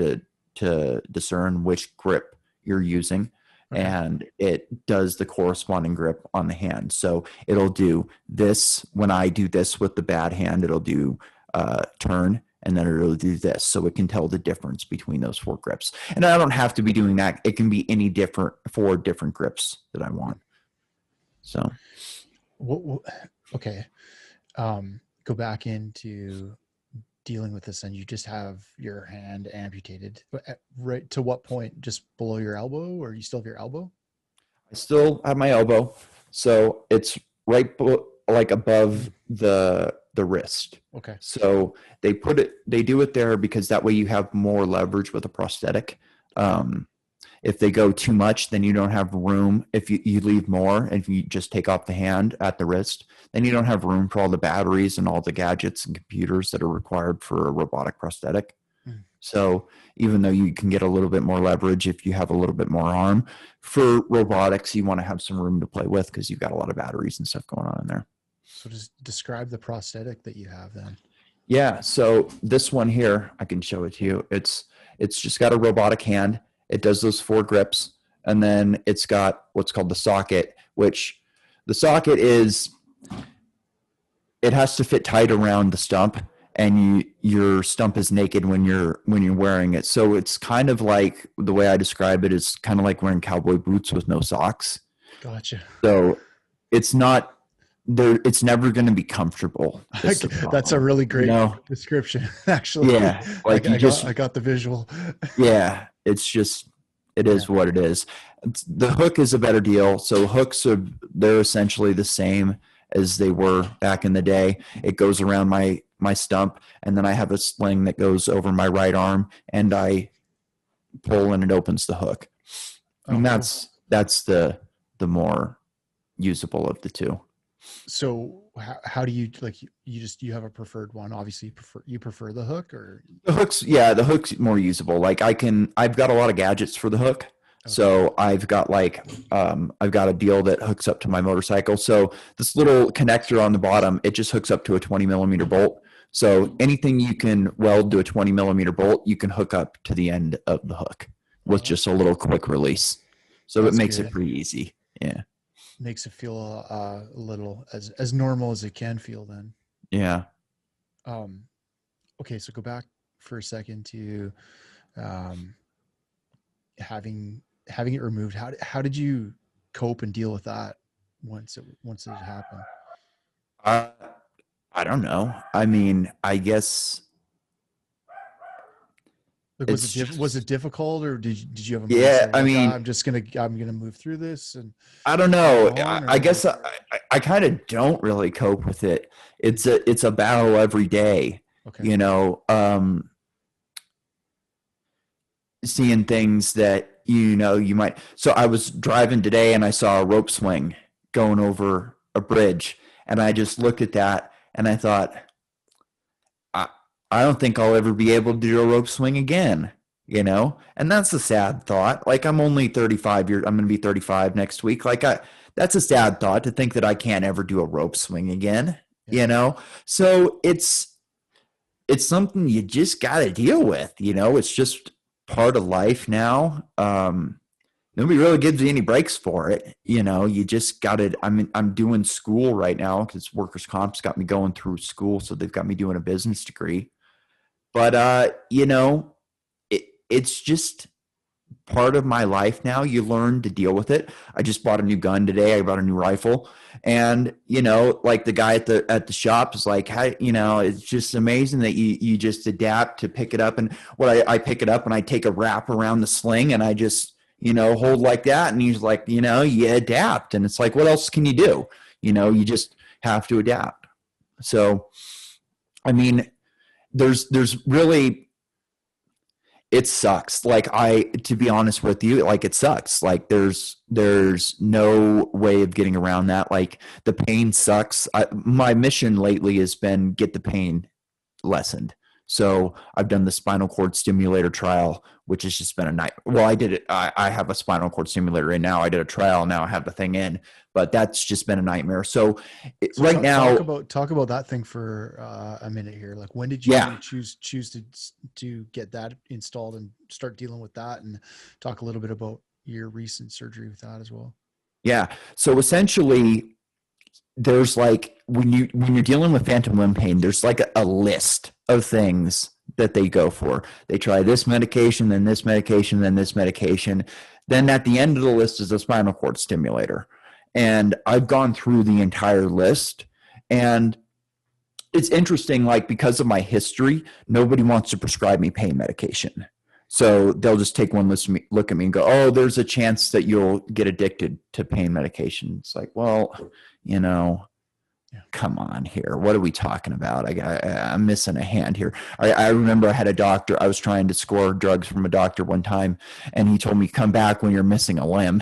to discern which grip you're using. Okay. And it does the corresponding grip on the hand. So it'll do this when I do this with the bad hand, it'll do turn, and then it'll do this. So it can tell the difference between those 4 grips. And I don't have to be doing that. It can be any 4 different grips that I want. So. Okay. Go back into dealing with this, and you just have your hand amputated. Right to what point? Just below your elbow, or you still have your elbow? I still have my elbow. So it's right like above the wrist. Okay. So they do it there because that way you have more leverage with a prosthetic. If they go too much, then you don't have room. If you leave more, and if you just take off the hand at the wrist, then you don't have room for all the batteries and all the gadgets and computers that are required for a robotic prosthetic. Mm. So even though you can get a little bit more leverage if you have a little bit more arm, for robotics, you want to have some room to play with because you've got a lot of batteries and stuff going on in there. So just describe the prosthetic that you have then. Yeah. So this one here, I can show it to you. It's just got a robotic hand. It does those 4 grips, and then it's got what's called the socket, which the socket is, it has to fit tight around the stump, and your stump is naked when you're wearing it. So it's kind of like, the way I describe it is kind of like wearing cowboy boots with no socks. Gotcha. So it's not there. It's never going to be comfortable. That's a really great description, actually. Yeah. Like I got the visual. Yeah. It's just, it is what it is. The hook is a better deal. So hooks they're essentially the same as they were back in the day. It goes around my stump, and then I have a sling that goes over my right arm, and I pull and it opens the hook. And that's the more usable of the 2. So how do you, like, you have a preferred one? Obviously you prefer the hook, or the hook's more usable. Like I've got a lot of gadgets for the hook. Okay. So I've got a deal that hooks up to my motorcycle. So this little connector on the bottom, it just hooks up to a 20 millimeter bolt. So anything you can weld to a 20 millimeter bolt, you can hook up to the end of the hook with just a little quick release. So it makes it pretty easy. Yeah. Makes it feel a little as normal as it can feel then. Yeah. Okay, so go back for a second to having it removed. How did you cope and deal with that once it happened? I don't know. I mean, I guess. Like, was it difficult, or did you have a mindset? I mean, I'm gonna move through this, and I don't know. I guess I kind of don't really cope with it. It's a battle every day. Okay. You know, seeing things that you might. So I was driving today and I saw a rope swing going over a bridge, and I just looked at that and I thought, I don't think I'll ever be able to do a rope swing again, and that's a sad thought. Like, I'm only 35 years, I'm going to be 35 next week. Like, that's a sad thought to think that I can't ever do a rope swing again, So it's something you just got to deal with, it's just part of life now. Nobody really gives you any breaks for it. You just got it. I'm doing school right now because workers' comp's got me going through school. So they've got me doing a business degree. But, it's just part of my life now. You learn to deal with it. I just bought a new gun today. I bought a new rifle. And, like the guy at the shop is like, hey, it's just amazing that you just adapt to pick it up. And I pick it up and I take a wrap around the sling and I just, hold like that. And he's like, you adapt. And it's like, what else can you do? You just have to adapt. So, I mean, there's really, it sucks. Like to be honest with you, like it sucks. Like there's no way of getting around that. Like the pain sucks. My mission lately has been get the pain lessened. So I've done the spinal cord stimulator trial, which has just been a night. Well, I did it. I have a spinal cord stimulator right now. I did a trial. Now I have the thing in, but that's just been a nightmare. So So right now, talk about that thing for a minute here. Like, when did you yeah, choose to get that installed and start dealing with that, and talk a little bit about your recent surgery with that as well? yeah. So essentially, there's like when you're dealing with phantom limb pain, there's like a list of things that they go for. They try this medication, then this medication, then this medication. Then at the end of the list is a spinal cord stimulator. And I've gone through the entire list, and it's interesting, like because of my history, nobody wants to prescribe me pain medication. So they'll just take one look at me and go, oh, there's a chance that you'll get addicted to pain medication. It's like, well, you know, Yeah. come on here. What are we talking about? I'm missing a hand here. I remember I had a doctor. I was trying to score drugs from a doctor one time, and he told me, come back when you're missing a limb.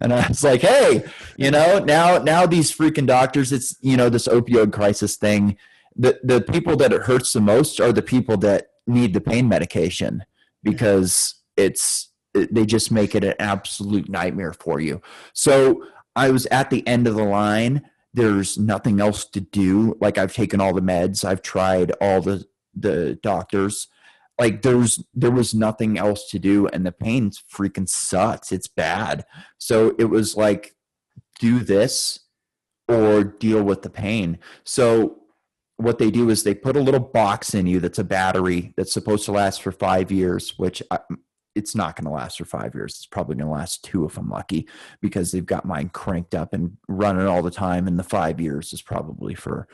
And I was like, hey, now these freaking doctors, it's, this opioid crisis thing. The people that it hurts the most are the people that need the pain medication, because they just make it an absolute nightmare for you. So I was at the end of the line. There's nothing else to do. Like, I've taken all the meds. I've tried all the doctors. Like, there was nothing else to do, and the pain freaking sucks. It's bad. So it was like, do this or deal with the pain. So what they do is they put a little box in you that's a battery that's supposed to last for 5 years, which it's not going to last for 5 years. It's probably going to last 2 if I'm lucky, because they've got mine cranked up and running all the time. And the 5 years is probably for,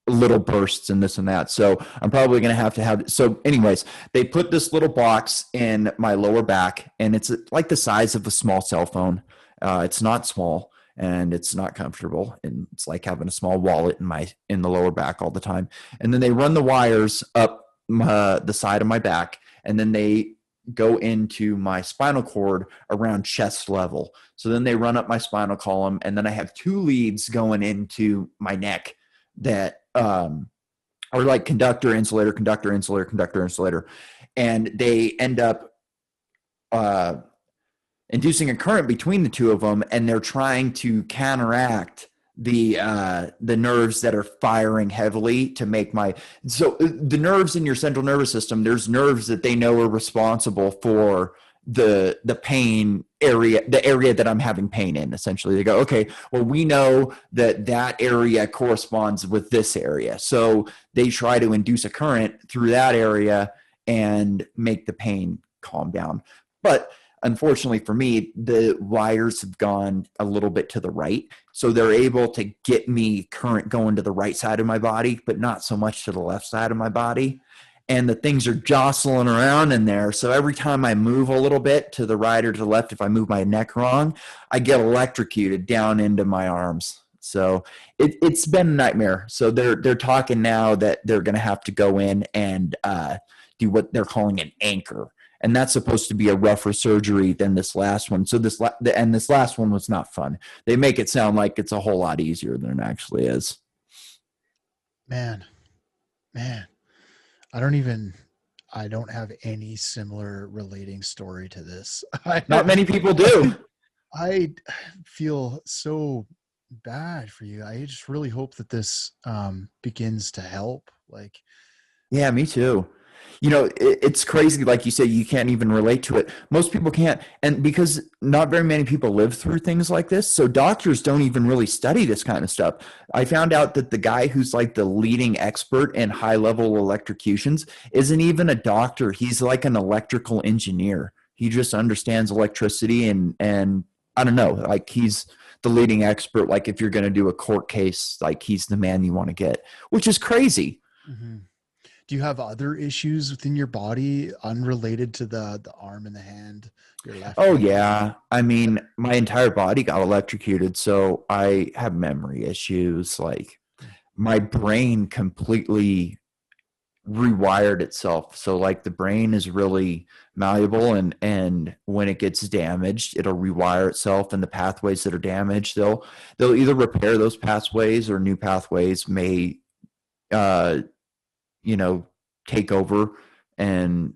little bursts and this and that. So I'm probably going to have. So anyways, they put this little box in my lower back, and it's like the size of a small cell phone. It's not small, and it's not comfortable, and it's like having a small wallet in the lower back all the time. And then they run the wires up the side of my back, and then they go into my spinal cord around chest level. So then they run up my spinal column, and then I have 2 leads going into my neck that are like conductor, insulator, conductor, insulator, conductor, insulator. And they end up inducing a current between the 2 of them, and they're trying to counteract the nerves that are firing heavily to make the nerves in your central nervous system. There's nerves that they know are responsible for the pain area, the area that I'm having pain in. Essentially, they go, okay, well, we know that area corresponds with this area, so they try to induce a current through that area and make the pain calm down. But unfortunately for me, the wires have gone a little bit to the right. So they're able to get me current going to the right side of my body, but not so much to the left side of my body. And the things are jostling around in there. So every time I move a little bit to the right or to the left, if I move my neck wrong, I get electrocuted down into my arms. So it's been a nightmare. So they're talking now that they're going to have to go in and do what they're calling an anchor. And that's supposed to be a rougher surgery than this last one. So this last one was not fun. They make it sound like it's a whole lot easier than it actually is. Man, I don't have any similar relating story to this. Not many people do. I feel so bad for you. I just really hope that this begins to help. Like, yeah, me too. It's crazy. Like you say, you can't even relate to it. Most people can't. And because not very many people live through things like this, so doctors don't even really study this kind of stuff. I found out that the guy who's like the leading expert in high level electrocutions isn't even a doctor. He's like an electrical engineer. He just understands electricity and I don't know, like he's the leading expert. Like if you're going to do a court case, like he's the man you want to get, which is crazy. mm-hmm. Do you have other issues within your body unrelated to the arm and the hand? Your left Oh hand? yeah. I mean, my entire body got electrocuted, so I have memory issues. Like my brain completely rewired itself. So like the brain is really malleable, and when it gets damaged, it'll rewire itself, and the pathways that are damaged, they'll either repair those pathways, or new pathways may uh you know take over and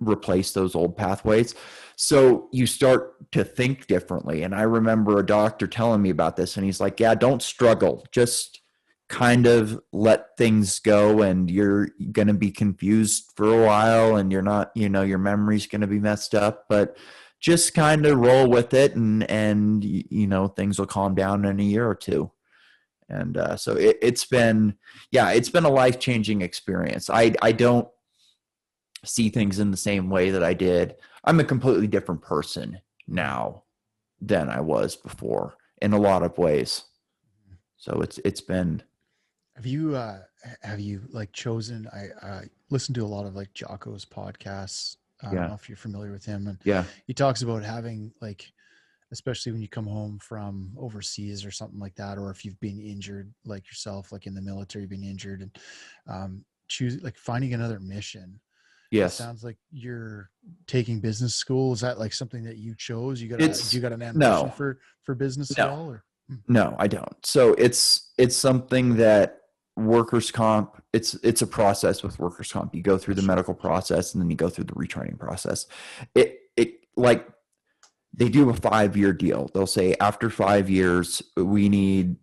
replace those old pathways. So you start to think differently. And I remember a doctor telling me about this, and he's like, yeah, don't struggle, just kind of let things go, and you're going to be confused for a while, and you're not, your memory's going to be messed up, but just kind of roll with it, and things will calm down in a year or two. And so it's been a life-changing experience. I don't see things in the same way that I did. I'm a completely different person now than I was before in a lot of ways. So it's been. Have you like chosen? I listen to a lot of like Jocko's podcasts. I don't know if you're familiar with him, and he talks about having like, especially when you come home from overseas or something like that, or if you've been injured like yourself, like in the military, being injured, and choose like finding another mission. It Yes. sounds like you're taking business school. Is that like something that you chose? You got an ambition no, for business no, at all? Or no, I don't. So it's something that workers' comp, it's a process with workers' comp. You go through the medical process, and then you go through the retraining process. It like they do a 5-year deal. They'll say after 5 years, we need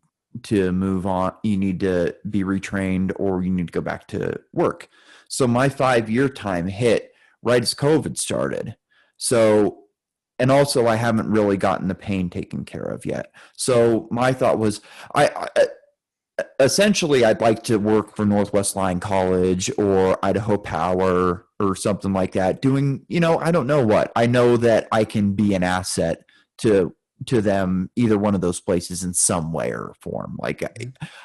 to move on. You need to be retrained, or you need to go back to work. So my 5-year time hit right as COVID started. So, and also I haven't really gotten the pain taken care of yet. So my thought was, I essentially I'd like to work for Northwest Line College or Idaho Power or something like that, doing, I don't know what. I know that I can be an asset to them, either one of those places, in some way or form. Like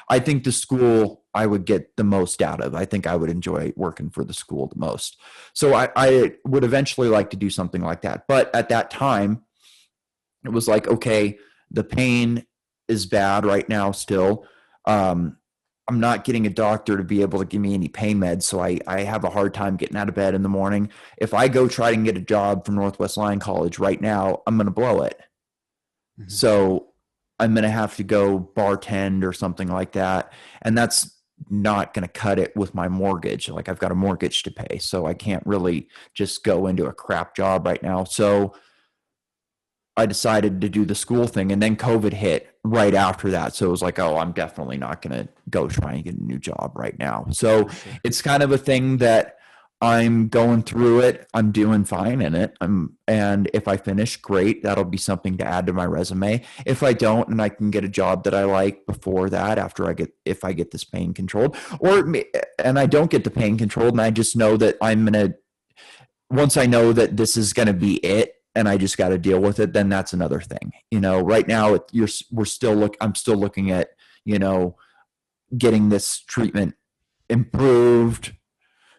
I think the school I would get the most out of. I think I would enjoy working for the school the most. So I would eventually like to do something like that. But at that time, it was like, okay, the pain is bad right now still. I'm not getting a doctor to be able to give me any pain meds, so I have a hard time getting out of bed in the morning. If I go try and get a job from Northwest Line College right now, I'm going to blow it. Mm-hmm. So I'm going to have to go bartend or something like that. And that's not going to cut it with my mortgage. Like I've got a mortgage to pay, so I can't really just go into a crap job right now. So I decided to do the school thing, and then COVID hit right after that. So it was like, oh, I'm definitely not going to go try and get a new job right now. So it's kind of a thing that I'm going through it. I'm doing fine in it. And if I finish, great. That'll be something to add to my resume. If I don't, and I can get a job that I like before that, if I get this pain controlled, and I don't get the pain controlled, and I just know that once I know that this is going to be it, and I just got to deal with it, then that's another thing. Right now I'm still looking at, getting this treatment improved.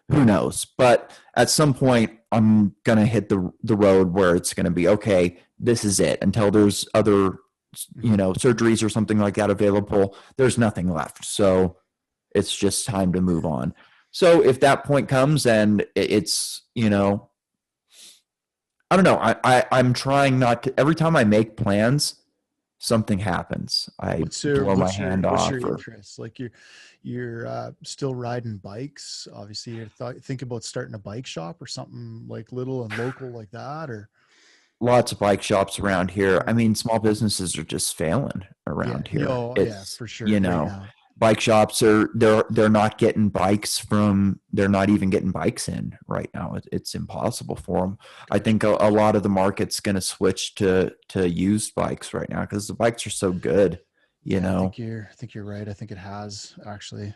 Who knows? But at some point I'm going to hit the road where it's going to be, okay, this is it. Until there's other, surgeries or something like that available, there's nothing left. So it's just time to move on. So if that point comes and it's, I don't know. I'm trying not to. Every time I make plans, something happens. I blow my hand off. What's your interest? Like you're still riding bikes. Obviously, you think about starting a bike shop or something like little and local like that, or lots of bike shops around here. I mean, small businesses are just failing around here. For sure. Right bike shops they're not getting bikes they're not even getting bikes in right now. It's impossible for them. I think a lot of the market's going to switch to used bikes right now because the bikes are so good. I think you're right. I think it has actually.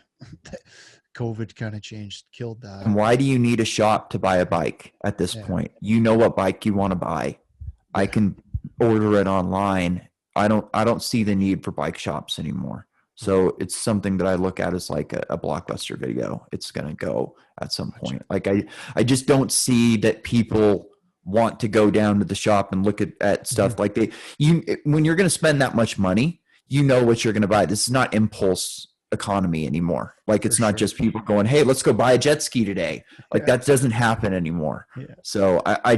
COVID kind of killed that. And why do you need a shop to buy a bike at this point? You know what bike you want to buy. Yeah. I can order it online. I don't see the need for bike shops anymore. So it's something that I look at as like a Blockbuster video. It's going to go at some point. Like I just don't see that people want to go down to the shop and look at stuff like when you're going to spend that much money, you know what you're going to buy. This is not impulse economy anymore. Like, it's For not sure. just people going, hey, let's go buy a jet ski today. Like, Yeah. that doesn't happen anymore. Yeah. So I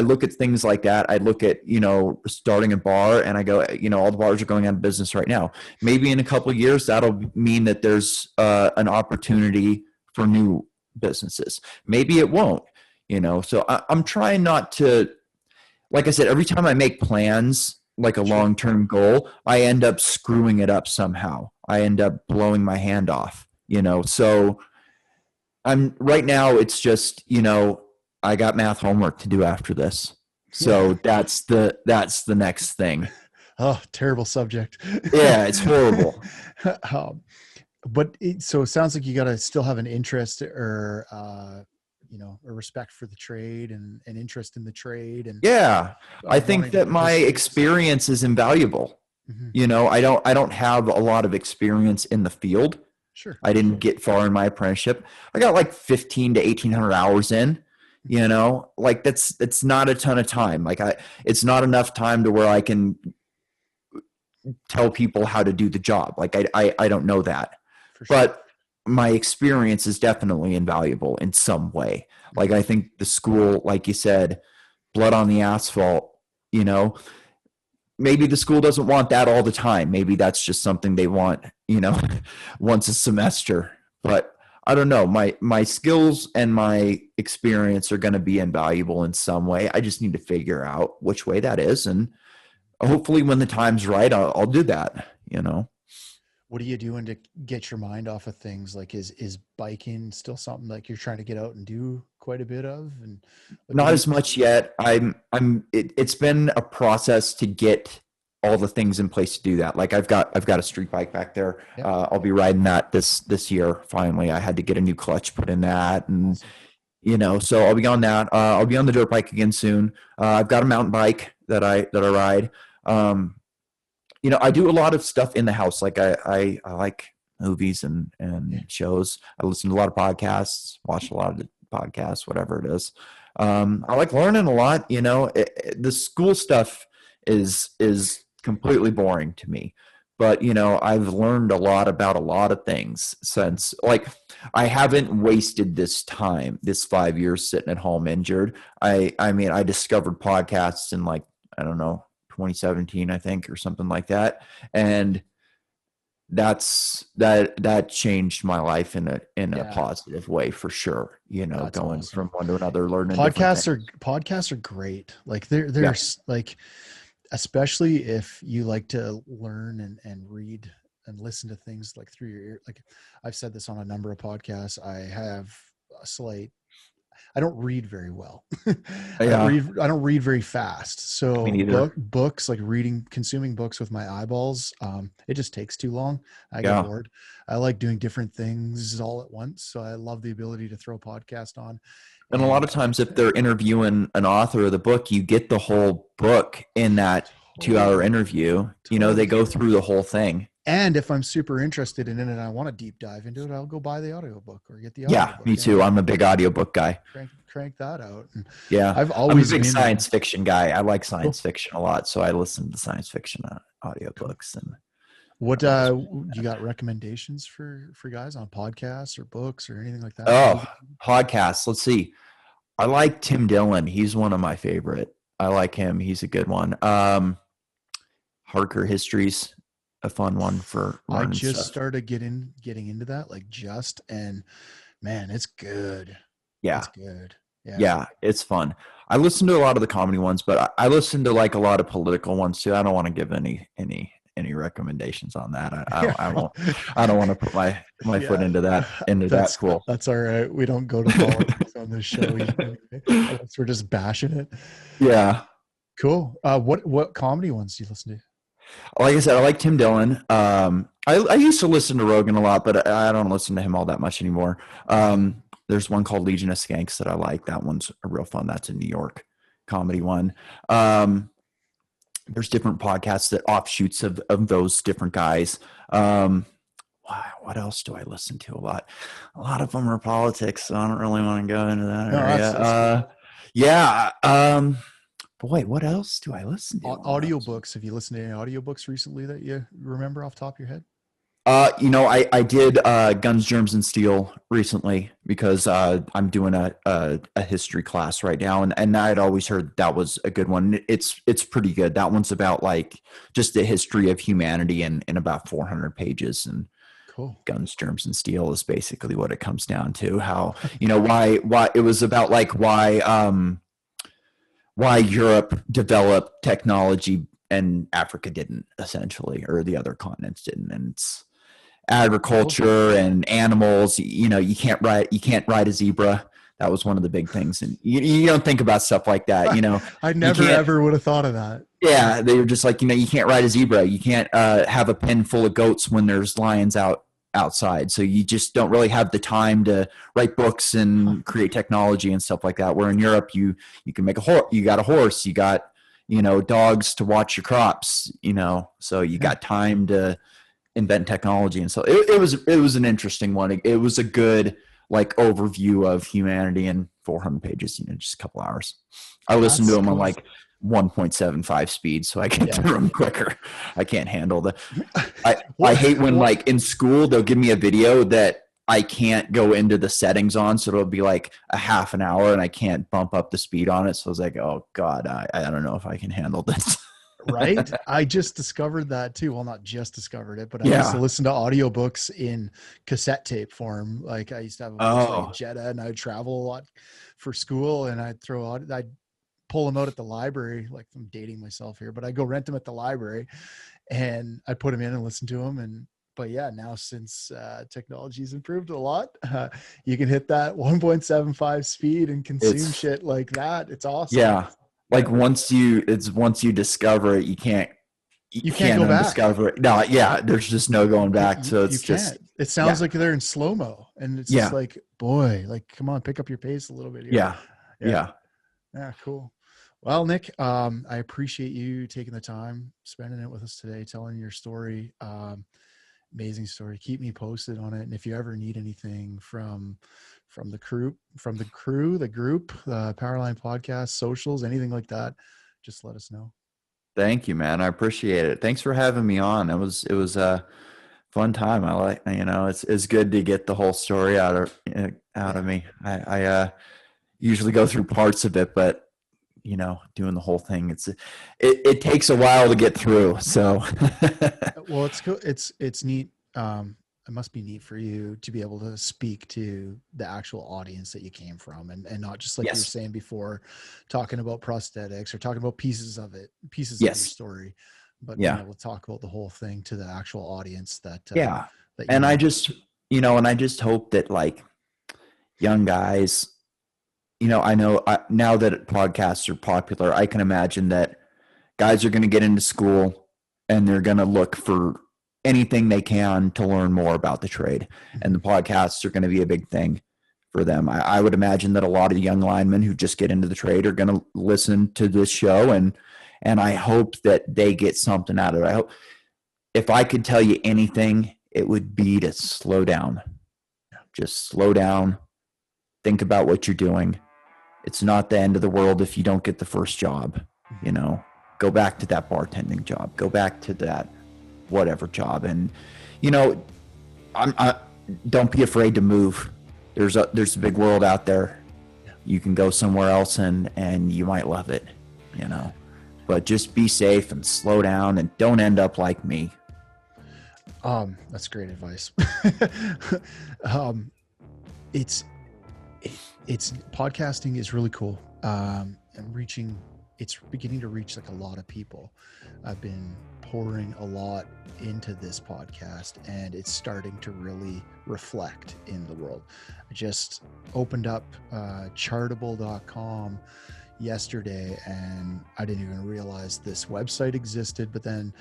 look at things like that. I look at, starting a bar, and I go, all the bars are going out of business right now. Maybe in a couple of years, that'll mean that there's an opportunity for new businesses. Maybe it won't, So I'm trying not to, like I said, every time I make plans, like a Sure. long-term goal, I end up screwing it up somehow. I end up blowing my hand off, So I'm right now, it's just, I got math homework to do after this. Yeah. So that's the next thing. Oh, terrible subject. Yeah, it's horrible. um, but so it sounds like you got to still have an interest or, a respect for the trade and an interest in the trade. And Yeah. I think wanting to that my participate. experience is invaluable. Mm-hmm. I don't have a lot of experience in the field. Sure. I didn't get far in my apprenticeship. I got like 15 to 1800 hours in, like that's not a ton of time. Like it's not enough time to where I can tell people how to do the job. Like I don't know that, For sure. but my experience is definitely invaluable in some way. Like, I think the school, like you said, blood on the asphalt, maybe the school doesn't want that all the time. Maybe that's just something they want, once a semester. But I don't know. My skills and my experience are going to be invaluable in some way. I just need to figure out which way that is, and hopefully, when the time's right, I'll do that. What are you doing to get your mind off of things? Like, is biking still something like you're trying to get out and do quite a bit of? And like, Not as much yet. It's been a process to get all the things in place to do that. Like, I've got a street bike back there. Yep. I'll be riding that this year. Finally, I had to get a new clutch put in that, and so I'll be on that. I'll be on the dirt bike again soon. I've got a mountain bike that I ride. I do a lot of stuff in the house. Like, I like movies and shows. I listen to a lot of podcasts, watch a lot of podcasts, whatever it is. I like learning a lot. The school stuff is completely boring to me. But, I've learned a lot about a lot of things since, like, I haven't wasted this time, this 5 years sitting at home injured. I mean, I discovered podcasts in, like, I don't know, 2017, I think, or something like that. And that changed my life in a positive way, for sure. That's going awesome. from one to another, learning Podcasts are great. Like they're like, especially if you like to learn and read and listen to things like through your ear. Like, I've said this on a number of podcasts. I have a slight, I don't read very well. I don't read very fast. So Me neither. books, like consuming books with my eyeballs, it just takes too long. I get bored. I like doing different things all at once. So I love the ability to throw a podcast on. And a lot of times, if they're interviewing an author of the book, you get the whole book in that 2-hour interview. They go through the whole thing. And if I'm super interested in it and I want to deep dive into it, I'll go buy the audiobook or get the audiobook. Yeah, me too. I'm a big audiobook guy. Crank that out. And yeah. I've always I'm a big science fiction guy. I like science fiction a lot. So I listen to science fiction audiobooks. And what you got recommendations for guys on podcasts or books or anything like that? Oh, podcasts. Let's see. I like Tim Dillon. He's one of my favorite. I like him. He's a good one. Hardcore Histories, a fun one for I just stuff. Started getting into that, and man, it's good. Yeah. It's good. Yeah, it's fun. I listen to a lot of the comedy ones, but I listen to like a lot of political ones too. I don't want to give any recommendations on that. I won't. I don't want to put my foot into that that pool. That's all right. We don't go to politics on this show. We're just bashing it. Yeah. Cool. What comedy ones do you listen to? Like I said, I like Tim Dillon. I used to listen to Rogan a lot, but I don't listen to him all that much anymore. There's one called Legion of Skanks that I like. That one's a real fun. That's a New York comedy one. There's different podcasts that offshoots of those different guys. What else do I listen to a lot? A lot of them are politics, so I don't really want to go into that area. Yeah. Boy, what else do I listen to? Audiobooks. Have you listened to any audiobooks recently that you remember off the top of your head? I did Guns, Germs, and Steel recently because I'm doing a history class right now, and I had always heard that was a good one. It's pretty good. That one's about like just the history of humanity in about 400 pages, and Cool. Guns, Germs, and Steel is basically what it comes down to. How why it was about like why Europe developed technology and Africa didn't, essentially, or the other continents didn't, and it's agriculture and animals. You can't ride a zebra. That was one of the big things, and you don't think about stuff like that. I You never can't. ever would have thought of that. Yeah, they were just like, you can't ride a zebra. You can't have a pen full of goats when there's lions outside. So you just don't really have the time to write books and create technology and stuff like that. Where in Europe, you can make a horse. You got a horse. You got dogs to watch your crops. So you got time to invent technology, and so it was an interesting one. It was a good like overview of humanity in 400 pages, just a couple hours. I listened to them on like 1.75 speed, so I get through them quicker. I can't handle I hate when like in school they'll give me a video that I can't go into the settings on, so it'll be like a half an hour and I can't bump up the speed on it. So I was like, oh God, I don't know if I can handle this. Right? I just discovered that too. Well, not just discovered it, but I used to listen to audiobooks in cassette tape form. Like I used to have a Volkswagen Jetta, and I'd travel a lot for school, and I'd pull them out at the library. Like I'm dating myself here, but I go rent them at the library, and I put them in and listen to them. But yeah, now since technology's improved a lot, you can hit that 1.75 speed and consume shit like that. It's awesome. Yeah. Like once you discover it, you can't go back. Discover it. No, yeah, there's just no going back. So it's just, it sounds like they're in slow-mo, and it's just like, boy, like, come on, pick up your pace a little bit here. Yeah. Cool. Well, Nick, I appreciate you taking the time, spending it with us today, telling your story. Amazing story. Keep me posted on it. And if you ever need anything from the group, Powerline Podcast, socials, anything like that, just let us know. Thank you, man. I appreciate it. Thanks for having me on. It was a fun time. I like, it's good to get the whole story out of me. I usually go through parts of it, but doing the whole thing, it takes a while to get through. So, well, it's cool. It's neat. It must be neat for you to be able to speak to the actual audience that you came from, and not just like you were saying before, talking about prosthetics or talking about pieces of your story, but being able to talk about the whole thing to the actual audience that and I just hope that like young guys, I know now that podcasts are popular, I can imagine that guys are going to get into school and they're going to look for anything they can to learn more about the trade. And the podcasts are going to be a big thing for them. I would imagine that a lot of young linemen who just get into the trade are going to listen to this show, and I hope that they get something out of it. I hope, if I could tell you anything, it would be to slow down. Just slow down. Think about what you're doing. It's not the end of the world if you don't get the first job. Go back to that bartending job. Go back to that whatever job, and don't be afraid to move. There's a big world out there. You can go somewhere else and you might love it, but just be safe and slow down and don't end up like me. That's great advice. It's podcasting is really cool. And it's beginning to reach like a lot of people. I've been pouring a lot into this podcast, and it's starting to really reflect in the world. I just opened up chartable.com yesterday, and I didn't even realize this website existed, but then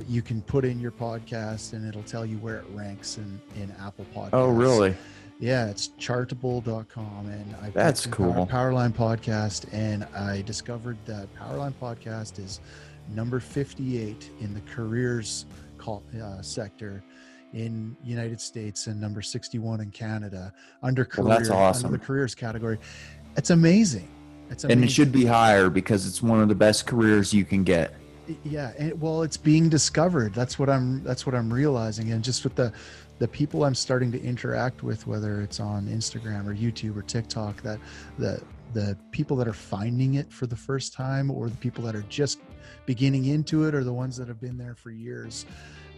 you can put in your podcast and it'll tell you where it ranks in Apple Podcasts. Oh, really? Yeah, it's chartable.com, and that's cool. Powerline Podcast, and I discovered that Powerline Podcast is number 58 in the careers sector in United States, and number 61 in Canada under career. Well, that's awesome. Under the careers category. It's amazing. And it should be higher because it's one of the best careers you can get. Yeah, and well, it's being discovered. That's what I'm realizing, and just with the people I'm starting to interact with, whether it's on Instagram or YouTube or TikTok, that the people that are finding it for the first time, or the people that are just beginning into it, or the ones that have been there for years,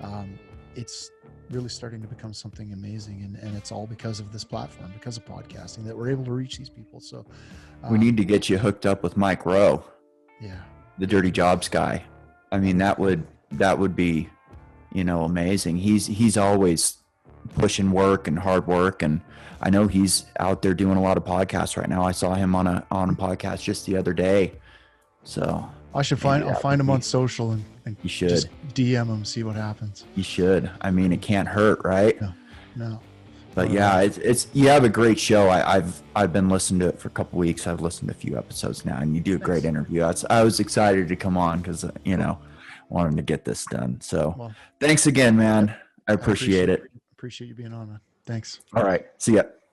um, it's really starting to become something amazing, and it's all because of this platform, because of podcasting, that we're able to reach these people. So We need to um, get you hooked up with Mike Rowe, yeah, the Dirty Jobs guy. I that mean, would be that would be, amazing. He's always pushing work and hard work, and I know he's out there doing a lot of podcasts right now. I saw him on a podcast just the other day. So I should maybe I'll that find would him on be. social, and You just should. DM him, see what happens. You should. I mean, it can't hurt, right? No, no, But not at yeah, all. it's you have a great show. I've been listening to it for a couple weeks. I've listened to a few episodes now, and you do a great Thanks. interview. I was excited to come on because wanted to get this done. So Well, thanks again, I, man. I I appreciate it. appreciate you being on, man. Thanks. All right, see ya.